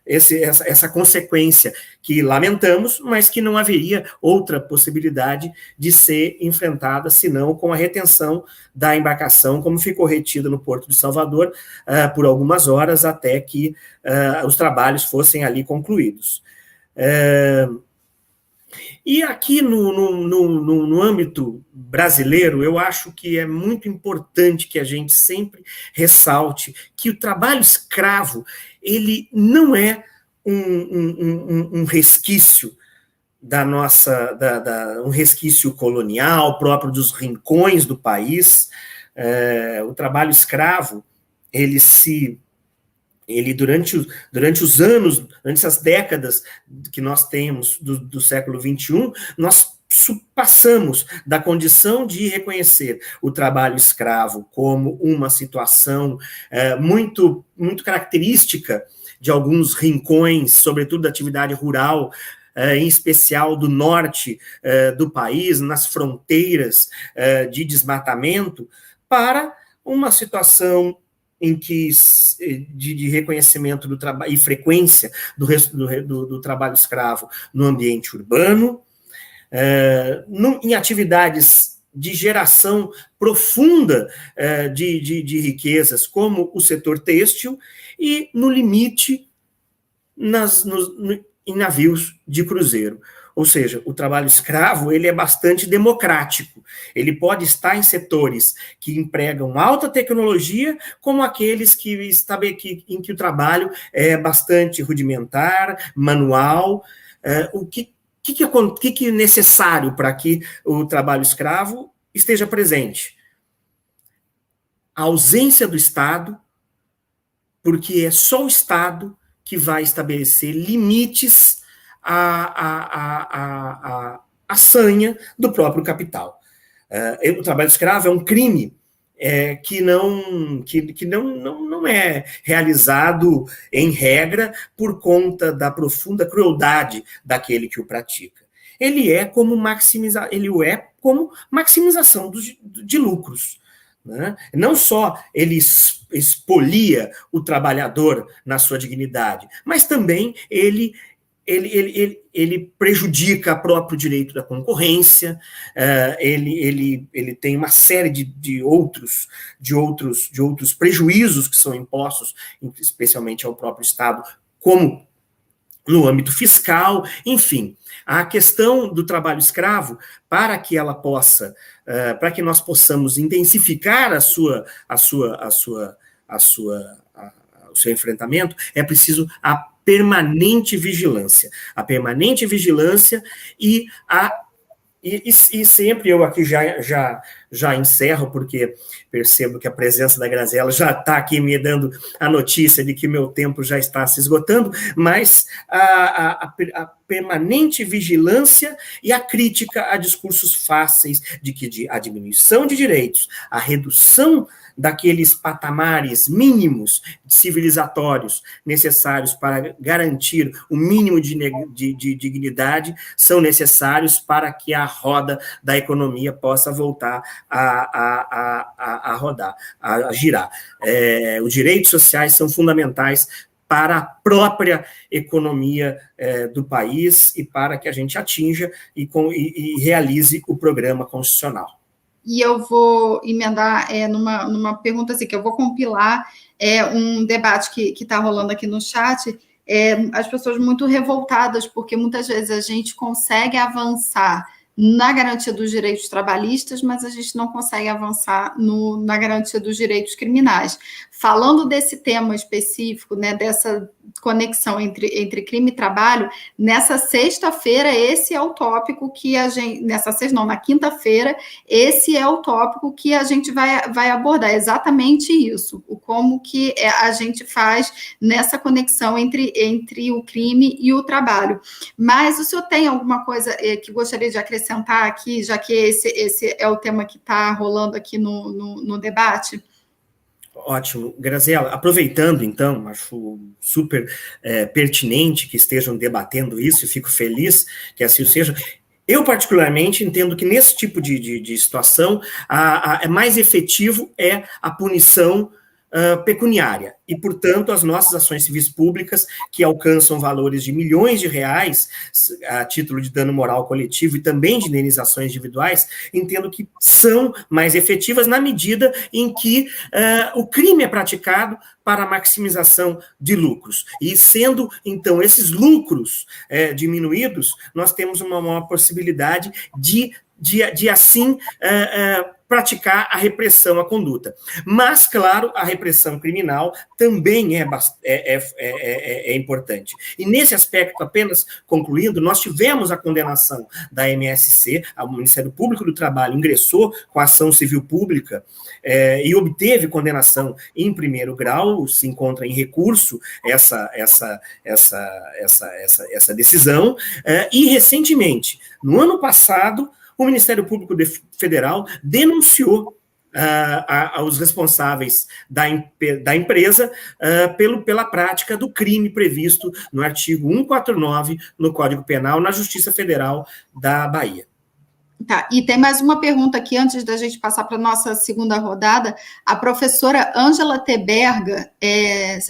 essa consequência que lamentamos, mas que não haveria outra possibilidade de ser enfrentada, senão com a retenção da embarcação, como ficou retida no Porto de Salvador por algumas horas, até que os trabalhos fossem ali concluídos. E aqui no âmbito brasileiro, eu acho que é muito importante que a gente sempre ressalte que o trabalho escravo, ele não é um resquício um resquício colonial, próprio dos rincões do país. O trabalho escravo, durante os anos, durante essas décadas que nós temos do século XXI, nós passamos da condição de reconhecer o trabalho escravo como uma situação muito, muito característica de alguns rincões, sobretudo da atividade rural, em especial do norte do país, nas fronteiras de desmatamento, para uma situação em que de reconhecimento do trabalho e frequência do trabalho escravo no ambiente urbano, em atividades de geração profunda de riquezas, como o setor têxtil, e, no limite, em navios de cruzeiro. Ou seja, o trabalho escravo, ele é bastante democrático. Ele pode estar em setores que empregam alta tecnologia, como aqueles em que o trabalho é bastante rudimentar, manual. O que é necessário para que o trabalho escravo esteja presente? A ausência do Estado, porque é só o Estado que vai estabelecer limites à sanha do próprio capital. O trabalho escravo é um crime que não é realizado em regra por conta da profunda crueldade daquele que o pratica. Ele é como maximização de lucros. Né? Não só ele expolia o trabalhador na sua dignidade, mas também ele prejudica o próprio direito da concorrência, ele tem uma série de outros prejuízos que são impostos, especialmente ao próprio Estado, como no âmbito fiscal, enfim. A questão do trabalho escravo, para que nós possamos intensificar o seu enfrentamento, é preciso a permanente vigilância. A permanente vigilância e sempre eu aqui já encerro, porque percebo que a presença da Graziela já está aqui me dando a notícia de que meu tempo já está se esgotando, mas a permanente vigilância e a crítica a discursos fáceis de a diminuição de direitos, a redução daqueles patamares mínimos civilizatórios necessários para garantir o mínimo de dignidade são necessários para que a roda da economia possa voltar a rodar, a girar. Os direitos sociais são fundamentais para a própria economia do país e para que a gente atinja e realize o programa constitucional. e eu vou emendar numa pergunta assim, que eu vou compilar um debate que está rolando aqui no chat, as pessoas muito revoltadas, porque muitas vezes a gente consegue avançar na garantia dos direitos trabalhistas, mas a gente não consegue avançar na garantia dos direitos criminais. Falando desse tema específico, né, dessa conexão entre crime e trabalho, nessa sexta-feira, esse é o tópico que a gente... na quinta-feira, esse é o tópico que a gente vai abordar, exatamente isso, como que a gente faz nessa conexão entre o crime e o trabalho. Mas o senhor tem alguma coisa que gostaria de acrescentar aqui, já que esse é o tema que está rolando aqui no debate? Ótimo. Graziela, aproveitando, então, acho super pertinente que estejam debatendo isso, e fico feliz que assim seja. Eu, particularmente, entendo que nesse tipo de situação, mais efetivo é a punição pecuniária, e, portanto, as nossas ações civis públicas, que alcançam valores de milhões de reais, a título de dano moral coletivo e também de indenizações individuais, entendo que são mais efetivas na medida em que o crime é praticado para a maximização de lucros. E sendo, então, esses lucros diminuídos, nós temos uma maior possibilidade de assim, praticar a repressão à conduta. Mas, claro, a repressão criminal também é importante. E nesse aspecto, apenas concluindo, nós tivemos a condenação da MSC, o Ministério Público do Trabalho ingressou com a ação civil pública e obteve condenação em primeiro grau, se encontra em recurso essa decisão, e recentemente, no ano passado, o Ministério Público Federal denunciou aos responsáveis da empresa pela prática do crime previsto no artigo 149 no Código Penal, na Justiça Federal da Bahia. Tá, e tem mais uma pergunta aqui, antes da gente passar para a nossa segunda rodada. A professora Ângela Teberga,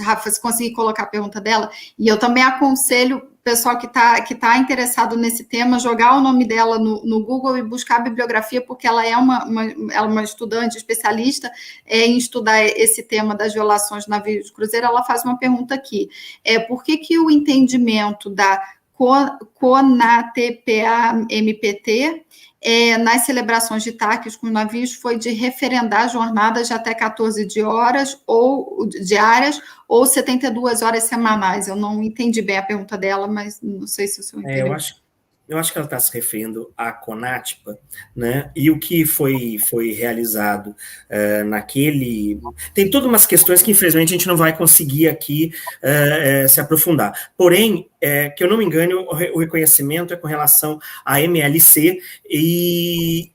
Rafa, se conseguir colocar a pergunta dela, e eu também aconselho o pessoal que tá interessado nesse tema, jogar o nome dela no Google e buscar a bibliografia, porque ela é uma estudante especialista em estudar esse tema das violações de navios de cruzeiro. Ela faz uma pergunta aqui, por que o entendimento da CONATPA-MPT nas celebrações de TACs com navios foi de referendar jornadas de até 14 horas ou diárias ou 72 horas semanais? Eu não entendi bem a pergunta dela, mas não sei se o senhor entendeu. Eu acho que ela está se referindo à CONATPA, né? E o que foi realizado naquele... Tem todas umas questões que, infelizmente, a gente não vai conseguir aqui se aprofundar. Porém, que eu não me engane, o reconhecimento é com relação à MLC e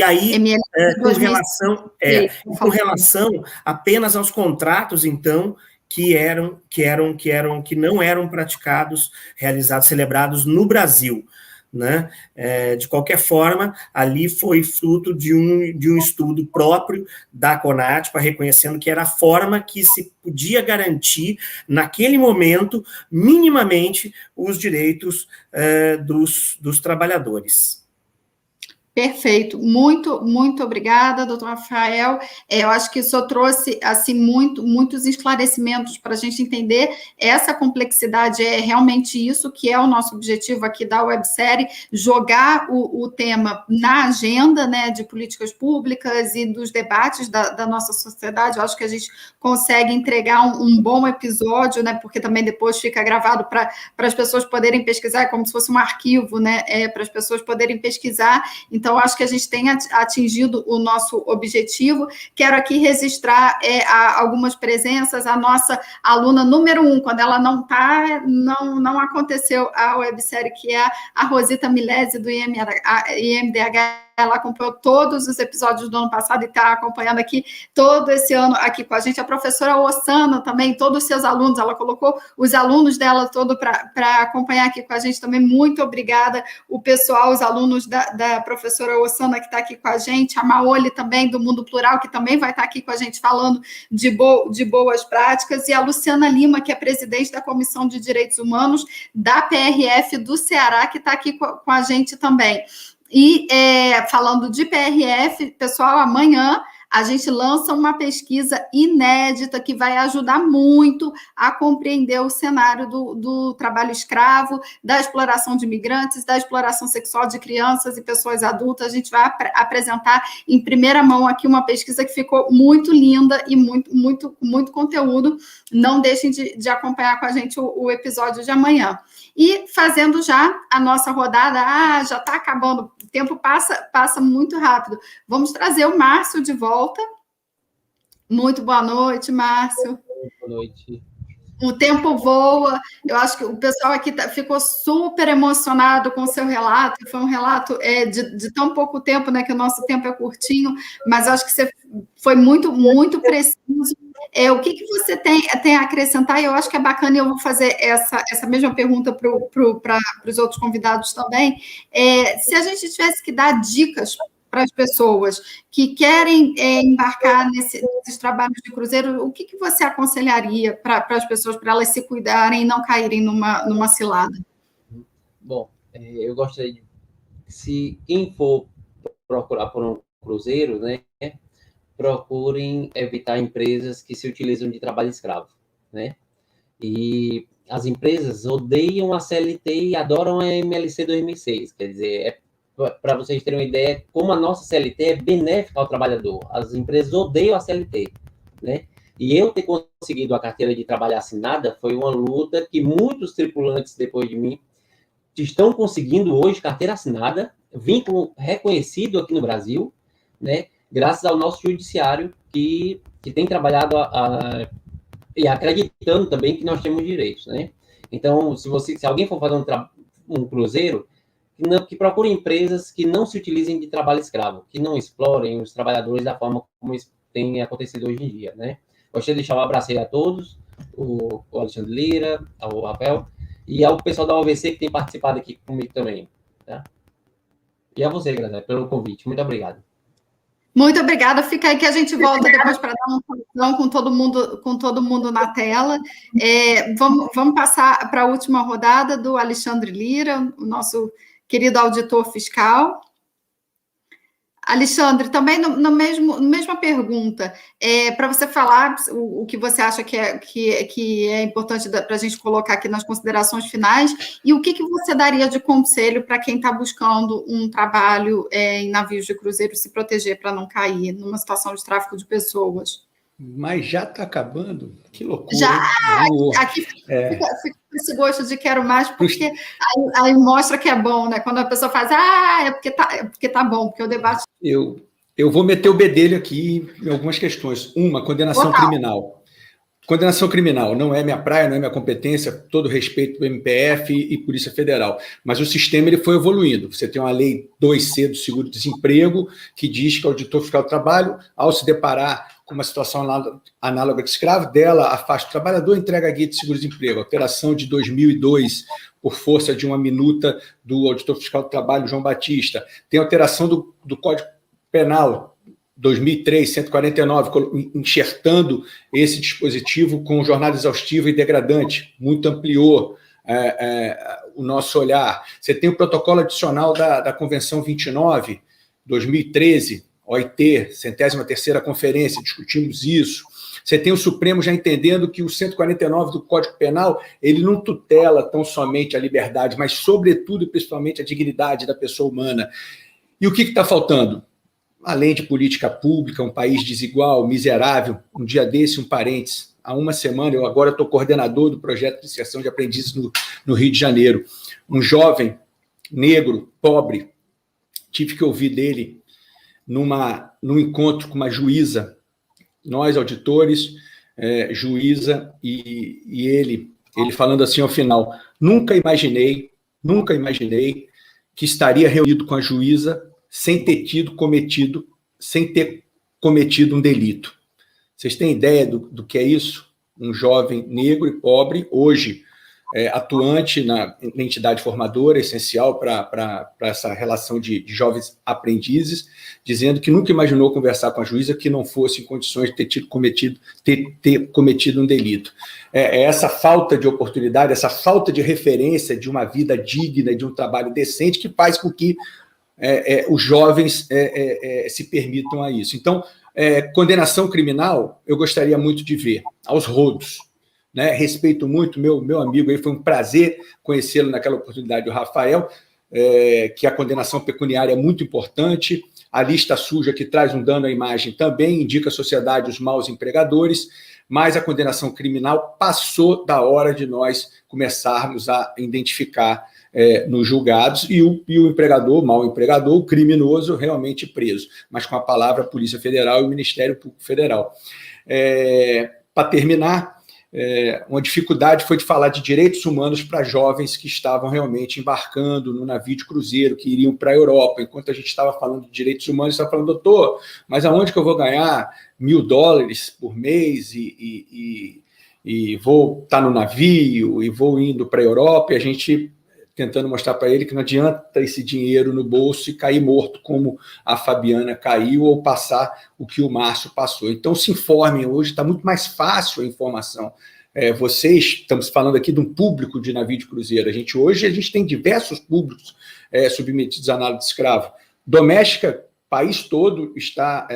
aí, com relação apenas aos contratos, então, que não eram praticados, realizados, celebrados no Brasil, né? De qualquer forma, ali foi fruto de um estudo próprio da CONATPA, reconhecendo que era a forma que se podia garantir, naquele momento, minimamente, os direitos dos trabalhadores. Perfeito, muito obrigada, doutor Rafael. Eu acho que o senhor trouxe assim, muitos esclarecimentos para a gente entender essa complexidade. É realmente isso que é o nosso objetivo aqui da websérie, jogar o tema na agenda, né, de políticas públicas e dos debates da nossa sociedade. Eu acho que a gente consegue entregar um bom episódio, né, porque também depois fica gravado para as pessoas poderem pesquisar, como se fosse um arquivo, né, para as pessoas poderem pesquisar. Então, acho que a gente tem atingido o nosso objetivo. Quero aqui registrar algumas presenças. A nossa aluna número 1, quando ela não está, não aconteceu a websérie, que é a Rosita Milese, do IMDH. Ela acompanhou todos os episódios do ano passado e está acompanhando aqui todo esse ano aqui com a gente. A professora Ossana também, todos os seus alunos, ela colocou os alunos dela todo para acompanhar aqui com a gente também. Muito obrigada, o pessoal, os alunos da professora Ossana que está aqui com a gente, a Maoli também, do Mundo Plural, que também vai estar aqui com a gente falando de boas práticas, e a Luciana Lima, que é presidente da Comissão de Direitos Humanos da PRF do Ceará, que está aqui com a gente também. E falando de PRF, pessoal, amanhã a gente lança uma pesquisa inédita que vai ajudar muito a compreender o cenário do trabalho escravo, da exploração de imigrantes, da exploração sexual de crianças e pessoas adultas. A gente vai apresentar em primeira mão aqui uma pesquisa que ficou muito linda e muito conteúdo. Não deixem de acompanhar com a gente o episódio de amanhã. E fazendo já a nossa rodada, já está acabando, o tempo passa muito rápido. Vamos trazer o Márcio de volta. Muito boa noite, Márcio. Boa noite. O tempo voa. Eu acho que o pessoal aqui ficou super emocionado com o seu relato. Foi um relato de tão pouco tempo, né? Que o nosso tempo é curtinho, mas eu acho que você foi muito preciso. O que você tem a acrescentar? E eu acho que é bacana, e eu vou fazer essa mesma pergunta para os outros convidados também. Se a gente tivesse que dar dicas para as pessoas que querem embarcar nesses trabalhos de cruzeiro, o que você aconselharia para as pessoas, para elas se cuidarem e não caírem numa cilada? Bom, eu gostaria de... Se quem for procurar por um cruzeiro, né, procurem evitar empresas que se utilizam de trabalho escravo, né? E as empresas odeiam a CLT e adoram a MLC 2006, quer dizer, para vocês terem uma ideia, como a nossa CLT é benéfica ao trabalhador. As empresas odeiam a CLT, né? E eu ter conseguido a carteira de trabalho assinada foi uma luta que muitos tripulantes depois de mim estão conseguindo hoje carteira assinada, vínculo reconhecido aqui no Brasil, né? Graças ao nosso judiciário que tem trabalhado e acreditando também que nós temos direitos, né? Então, se alguém for fazer um cruzeiro, que procure empresas que não se utilizem de trabalho escravo, que não explorem os trabalhadores da forma como isso tem acontecido hoje em dia, né? Gostaria de deixar um abraço aí a todos, o Alexandre Lira, ao Rafael, e ao pessoal da OVC que tem participado aqui comigo também, tá? E a você, Graziela, pelo convite. Muito obrigado. Muito obrigada. Fica aí que a gente volta depois para dar uma conclusão com todo mundo na tela. Vamos passar para a última rodada do Alexandre Lira, o nosso querido auditor fiscal. Alexandre, também mesma pergunta, para você falar o que você acha que é importante para a gente colocar aqui nas considerações finais, e o que você daria de conselho para quem está buscando um trabalho em navios de cruzeiro se proteger para não cair numa situação de tráfico de pessoas? Mas já está acabando? Que loucura. Já! Aqui fica esse gosto de quero mais, porque aí mostra que é bom, né? Quando a pessoa faz, é porque tá bom, porque o debate... Eu vou meter o bedelho aqui em algumas questões. Uma, condenação criminal. Condenação criminal não é minha praia, não é minha competência, todo respeito do MPF e Polícia Federal. Mas o sistema ele foi evoluindo. Você tem uma lei 2C do seguro-desemprego que diz que o auditor fiscal do trabalho, ao se deparar com uma situação análoga de escravo, dela afasta o trabalhador e entrega a guia de seguro-desemprego. Alteração de 2002, por força de uma minuta do auditor fiscal do trabalho, João Batista. Tem alteração do Código Penal, 2003, 149, enxertando esse dispositivo com jornada exaustiva e degradante, muito ampliou o nosso olhar. Você tem o protocolo adicional da Convenção 29, 2013, OIT, 103ª Conferência, discutimos isso. Você tem o Supremo já entendendo que o 149 do Código Penal, ele não tutela tão somente a liberdade, mas, sobretudo e principalmente, a dignidade da pessoa humana. E o que está faltando? Além de política pública, um país desigual, miserável, um dia desse, um parênteses, há uma semana, eu agora estou coordenador do projeto de inserção de aprendizes no Rio de Janeiro. Um jovem negro, pobre, tive que ouvir dele num encontro com uma juíza, nós, auditores, juíza, e ele falando assim ao final, nunca imaginei que estaria reunido com a juíza sem ter cometido um delito. Vocês têm ideia do que é isso? Um jovem negro e pobre, hoje atuante na entidade formadora, essencial para essa relação de jovens aprendizes, dizendo que nunca imaginou conversar com a juíza que não fosse em condições de ter cometido um delito. Essa falta de oportunidade, essa falta de referência de uma vida digna, de um trabalho decente, que faz com que os jovens se permitam a isso. Então, condenação criminal, eu gostaria muito de ver, aos rodos. Né? Respeito muito meu amigo, aí foi um prazer conhecê-lo naquela oportunidade, o Rafael, que a condenação pecuniária é muito importante, a lista suja que traz um dano à imagem também indica à sociedade os maus empregadores, mas a condenação criminal passou da hora de nós começarmos a identificar nos julgados e o empregador, o mau empregador, o criminoso realmente preso, mas com a palavra Polícia Federal e o Ministério Público Federal. Para terminar, uma dificuldade foi de falar de direitos humanos para jovens que estavam realmente embarcando no navio de cruzeiro, que iriam para a Europa. Enquanto a gente estava falando de direitos humanos, estava falando, doutor, mas aonde que eu vou ganhar $1.000 por mês e vou estar no navio e vou indo para a Europa? E a gente tentando mostrar para ele que não adianta esse dinheiro no bolso e cair morto como a Fabiana caiu ou passar o que o Márcio passou. Então, se informem hoje, está muito mais fácil a informação. Vocês, estamos falando aqui de um público de navio de cruzeiro. Hoje a gente tem diversos públicos submetidos à análise de escravo. Doméstica, país todo está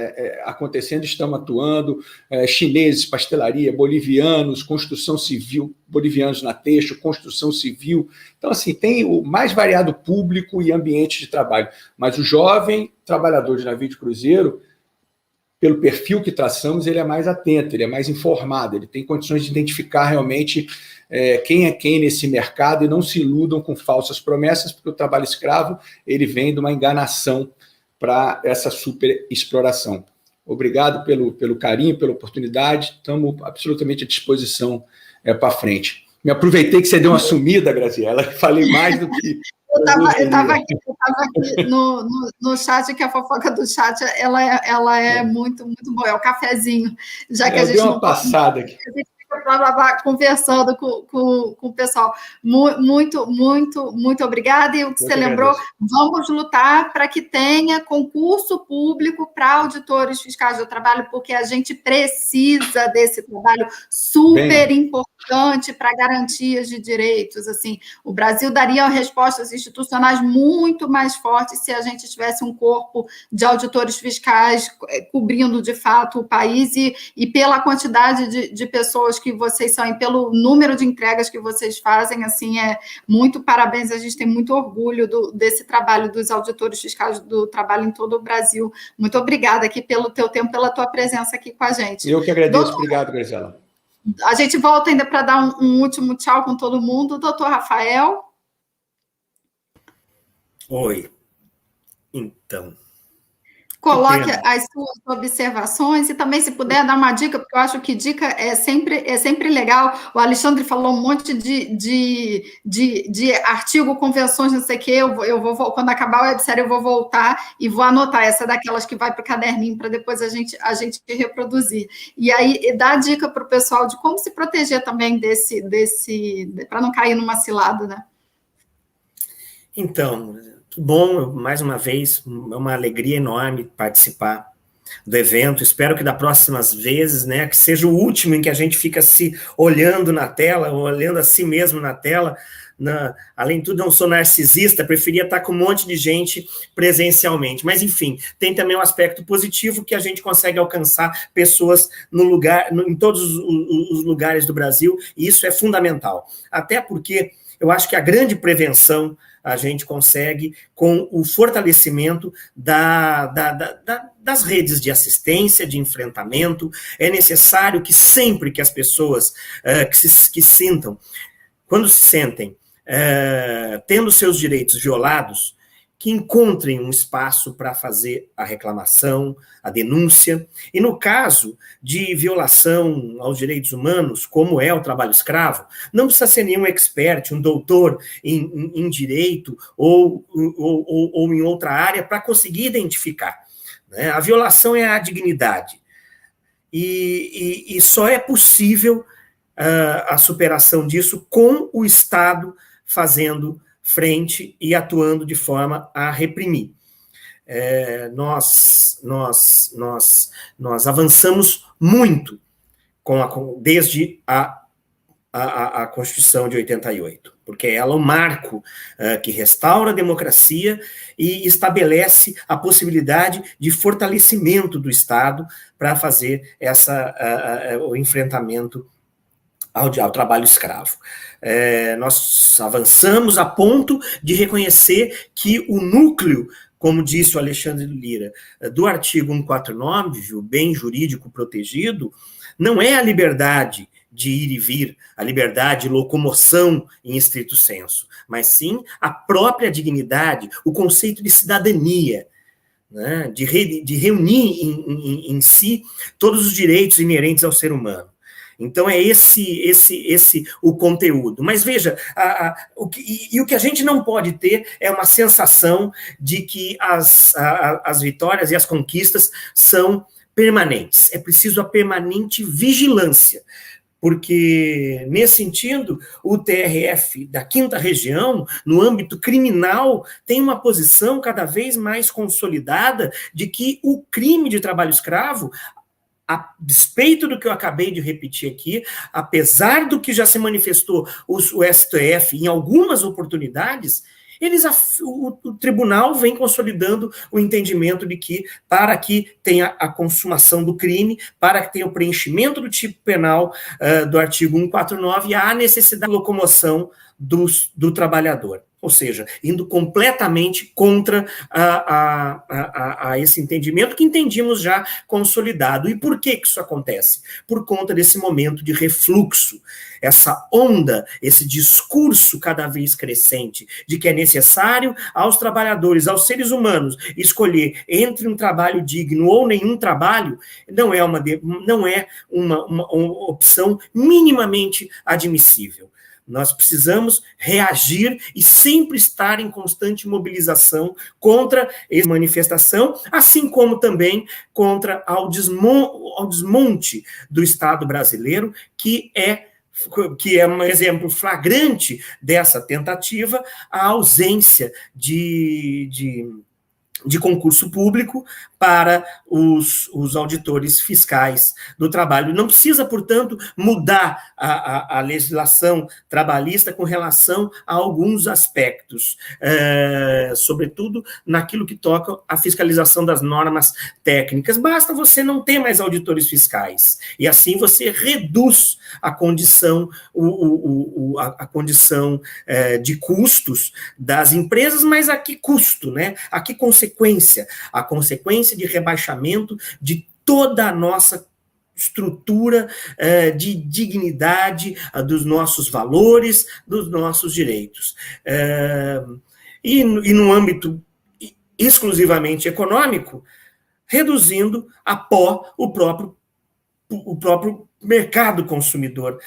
acontecendo, estamos atuando, chineses, pastelaria, bolivianos, construção civil, bolivianos na Teixo, construção civil. Então, assim, tem o mais variado público e ambiente de trabalho. Mas o jovem trabalhador de navio de cruzeiro, pelo perfil que traçamos, ele é mais atento, ele é mais informado, ele tem condições de identificar realmente quem é quem nesse mercado e não se iludam com falsas promessas, porque o trabalho escravo ele vem de uma enganação para essa super exploração. Obrigado pelo carinho, pela oportunidade, estamos absolutamente à disposição para frente. Me aproveitei que você deu uma sumida, Graziela, falei mais do que... Eu estava aqui no chat, que a fofoca do chat, ela é muito, muito boa, é o cafezinho, já que a gente deu uma passada aqui. Conversando com o pessoal. Muito, muito, muito obrigada. E o que você lembrou, vamos lutar para que tenha concurso público para auditores fiscais do trabalho, porque a gente precisa desse trabalho super importante para garantias de direitos. Assim, o Brasil daria respostas institucionais muito mais fortes se a gente tivesse um corpo de auditores fiscais cobrindo, de fato, o país e pela quantidade de pessoas que vocês são e pelo número de entregas que vocês fazem, assim, muito parabéns, a gente tem muito orgulho desse trabalho dos auditores fiscais do trabalho em todo o Brasil. Muito obrigada aqui pelo teu tempo, pela tua presença aqui com a gente. Eu que agradeço, obrigado, Graziela. A gente volta ainda para dar um último tchau com todo mundo. Doutor Rafael? Oi. Então... Coloque as suas observações e também, se puder, dar uma dica, porque eu acho que dica é sempre legal. O Alexandre falou um monte de artigo, convenções, não sei o quê. Eu vou, quando acabar o websérie, eu vou voltar e vou anotar. Essa é daquelas que vai para o caderninho para depois a gente reproduzir. E aí, dá dica para o pessoal de como se proteger também para não cair numa cilada, né? Então... Bom, mais uma vez, é uma alegria enorme participar do evento. Espero que das próximas vezes, né, que seja o último em que a gente fica se olhando na tela, olhando a si mesmo na tela. Além de tudo, não sou narcisista, preferia estar com um monte de gente presencialmente. Mas, enfim, tem também um aspecto positivo que a gente consegue alcançar pessoas em todos os lugares do Brasil, e isso é fundamental. Até porque eu acho que a grande prevenção a gente consegue com o fortalecimento das redes de assistência, de enfrentamento. É necessário que sempre que as pessoas que sintam, quando se sentem tendo seus direitos violados, que encontrem um espaço para fazer a reclamação, a denúncia, e no caso de violação aos direitos humanos, como é o trabalho escravo, não precisa ser nenhum expert, um doutor em direito ou em outra área para conseguir identificar, né? A violação é a dignidade, e só é possível a superação disso com o Estado fazendo frente e atuando de forma a reprimir. Nós avançamos muito desde a Constituição de 88. porque ela é o marco que restaura a democracia e estabelece a possibilidade de fortalecimento do Estado para fazer o enfrentamento ao trabalho escravo. Nós avançamos a ponto de reconhecer que o núcleo, como disse o Alexandre Lira, do artigo 149, o bem jurídico protegido, não é a liberdade de ir e vir, a liberdade de locomoção em estrito senso, mas sim a própria dignidade, o conceito de cidadania, né, de reunir em si todos os direitos inerentes ao ser humano. Então, é esse o conteúdo. Mas, veja, o que a gente não pode ter é uma sensação de que as vitórias e as conquistas são permanentes. É preciso a permanente vigilância, porque, nesse sentido, o TRF da 5ª Região, no âmbito criminal, tem uma posição cada vez mais consolidada de que o crime de trabalho escravo, a despeito do que eu acabei de repetir aqui, apesar do que já se manifestou o STF em algumas oportunidades, o tribunal vem consolidando o entendimento de que, para que tenha a consumação do crime, para que tenha o preenchimento do tipo penal do artigo 149, há necessidade de locomoção do trabalhador. Ou seja, indo completamente contra a esse entendimento que entendíamos já consolidado. E por que isso acontece? Por conta desse momento de refluxo, essa onda, esse discurso cada vez crescente de que é necessário aos trabalhadores, aos seres humanos, escolher entre um trabalho digno ou nenhum trabalho, não é uma opção minimamente admissível. Nós precisamos reagir e sempre estar em constante mobilização contra essa manifestação, assim como também contra ao desmonte do Estado brasileiro, que é um exemplo flagrante dessa tentativa, a ausência de concurso público para os auditores fiscais do trabalho. Não precisa, portanto, mudar a legislação trabalhista com relação a alguns aspectos, sobretudo naquilo que toca à fiscalização das normas técnicas. Basta você não ter mais auditores fiscais, e assim você reduz a condição, a condição de custos das empresas, mas a que custo, né? A que consequência? A consequência de rebaixamento de toda a nossa estrutura de dignidade, dos nossos valores, dos nossos direitos. E no âmbito exclusivamente econômico, reduzindo a pó o próprio mercado consumidor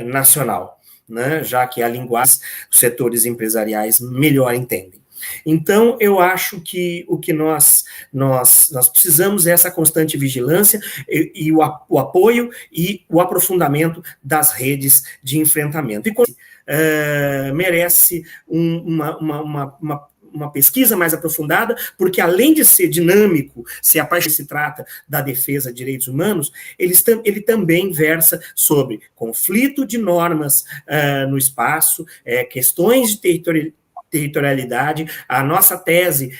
nacional, né? Já que a linguagem os setores empresariais melhor entendem. Então, eu acho que o que nós precisamos é essa constante vigilância e o apoio e o aprofundamento das redes de enfrentamento. E merece uma pesquisa mais aprofundada, porque além de ser dinâmico, se a parte se trata da defesa de direitos humanos, ele também versa sobre conflito de normas no espaço, questões de territorialidade. A nossa tese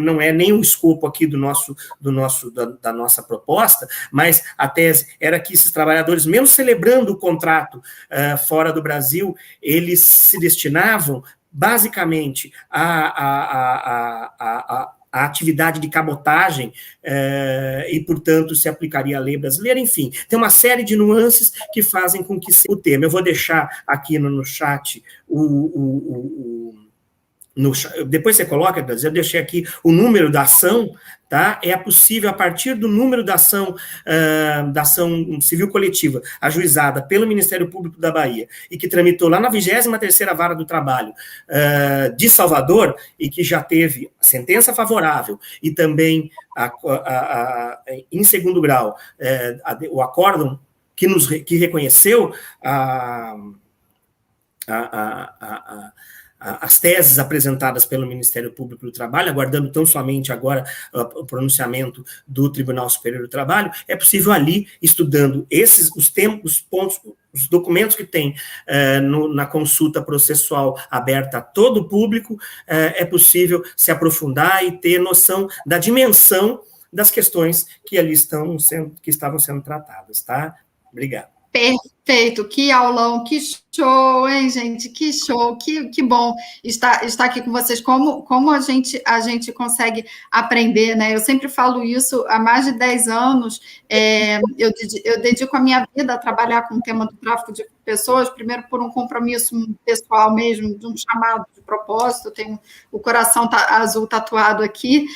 não é nem o escopo aqui da nossa proposta, mas a tese era que esses trabalhadores, mesmo celebrando o contrato fora do Brasil, eles se destinavam basicamente a atividade de cabotagem e, portanto, se aplicaria a lei brasileira. Enfim, tem uma série de nuances que fazem com que seja o tema. Eu vou deixar aqui no chat depois você coloca, eu deixei aqui o número da ação, tá? É possível, a partir do número da ação civil coletiva, ajuizada pelo Ministério Público da Bahia, e que tramitou lá na 23ª Vara do Trabalho de Salvador, e que já teve sentença favorável, e também, em segundo grau, o acórdão que reconheceu as teses apresentadas pelo Ministério Público do Trabalho, aguardando tão somente agora o pronunciamento do Tribunal Superior do Trabalho, é possível ali, estudando os pontos, os documentos que tem na consulta processual aberta a todo o público, é possível se aprofundar e ter noção da dimensão das questões que ali estavam sendo tratadas, tá? Obrigado. Perfeito, que aulão, que show, hein, gente? Que show, que bom estar aqui com vocês. Como a gente consegue aprender, né? Eu sempre falo isso há mais de 10 anos. Eu dedico a minha vida a trabalhar com o tema do tráfico de pessoas, primeiro por um compromisso pessoal mesmo, de um chamado de propósito, eu tenho o coração azul tatuado aqui,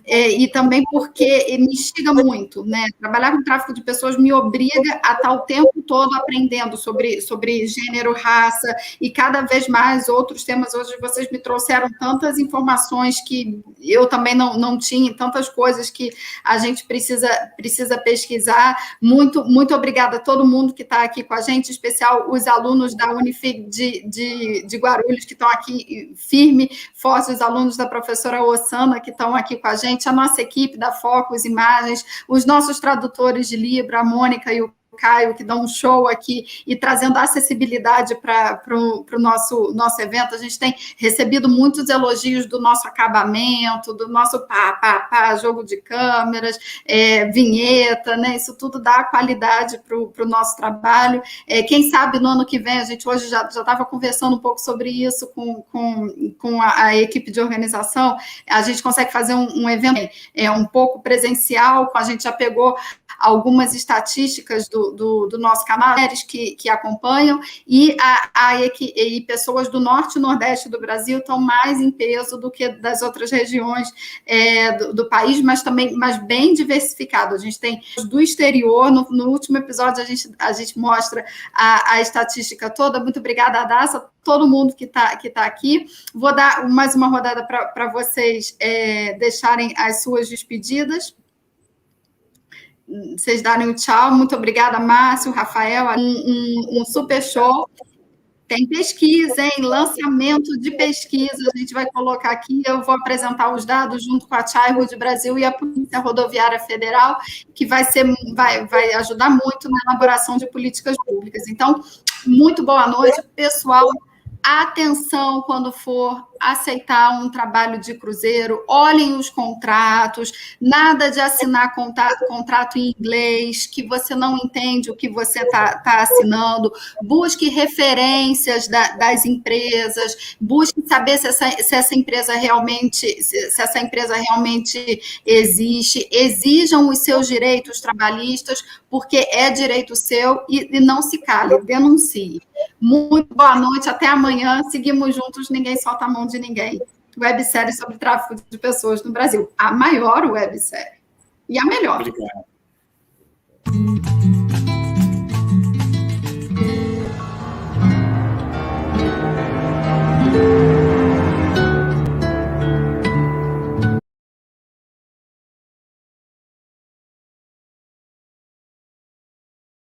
e também porque me instiga muito, né? Trabalhar com tráfico de pessoas me obriga a estar o tempo todo aprendendo sobre gênero, raça, e cada vez mais outros temas. Hoje vocês me trouxeram tantas informações que eu também não tinha, tantas coisas que a gente precisa pesquisar. Muito, muito obrigada a todo mundo que está aqui com a gente, em especial os alunos da Unifig de Guarulhos, que estão aqui firme, forte, os alunos da professora Ossana, que estão aqui com a gente, a nossa equipe da Focus Imagens, os nossos tradutores de Libra, a Mônica e o Caio, que dão um show aqui e trazendo acessibilidade para o nosso evento. A gente tem recebido muitos elogios do nosso acabamento, do nosso jogo de câmeras, vinheta, né? Isso tudo dá qualidade para o nosso trabalho. Quem sabe no ano que vem, a gente hoje já estava conversando um pouco sobre isso com a equipe de organização, a gente consegue fazer um evento um pouco presencial, a gente já pegou algumas estatísticas do nosso canal, que acompanham, e pessoas do norte e nordeste do Brasil estão mais em peso do que das outras regiões do país, mas bem diversificado. A gente tem do exterior, no último episódio a gente mostra a estatística toda. Muito obrigada, Adassa, todo mundo que tá aqui. Vou dar mais uma rodada para vocês deixarem as suas despedidas. Vocês darem o tchau. Muito obrigada, Márcio, Rafael, um super show. Tem pesquisa, hein? Lançamento de pesquisa, a gente vai colocar aqui, eu vou apresentar os dados junto com a Childhood Brasil e a Polícia Rodoviária Federal, que vai ajudar muito na elaboração de políticas públicas. Então, muito boa noite, pessoal. Atenção quando for aceitar um trabalho de cruzeiro, olhem os contratos, nada de assinar contrato em inglês, que você não entende o que você está assinando, busque referências das empresas, busque saber se essa empresa realmente existe, exijam os seus direitos trabalhistas, porque é direito seu, e não se cale, denuncie. Muito boa noite, até amanhã, seguimos juntos, ninguém solta a mão de ninguém. Websérie sobre tráfico de pessoas no Brasil, a maior websérie e a melhor. Obrigado.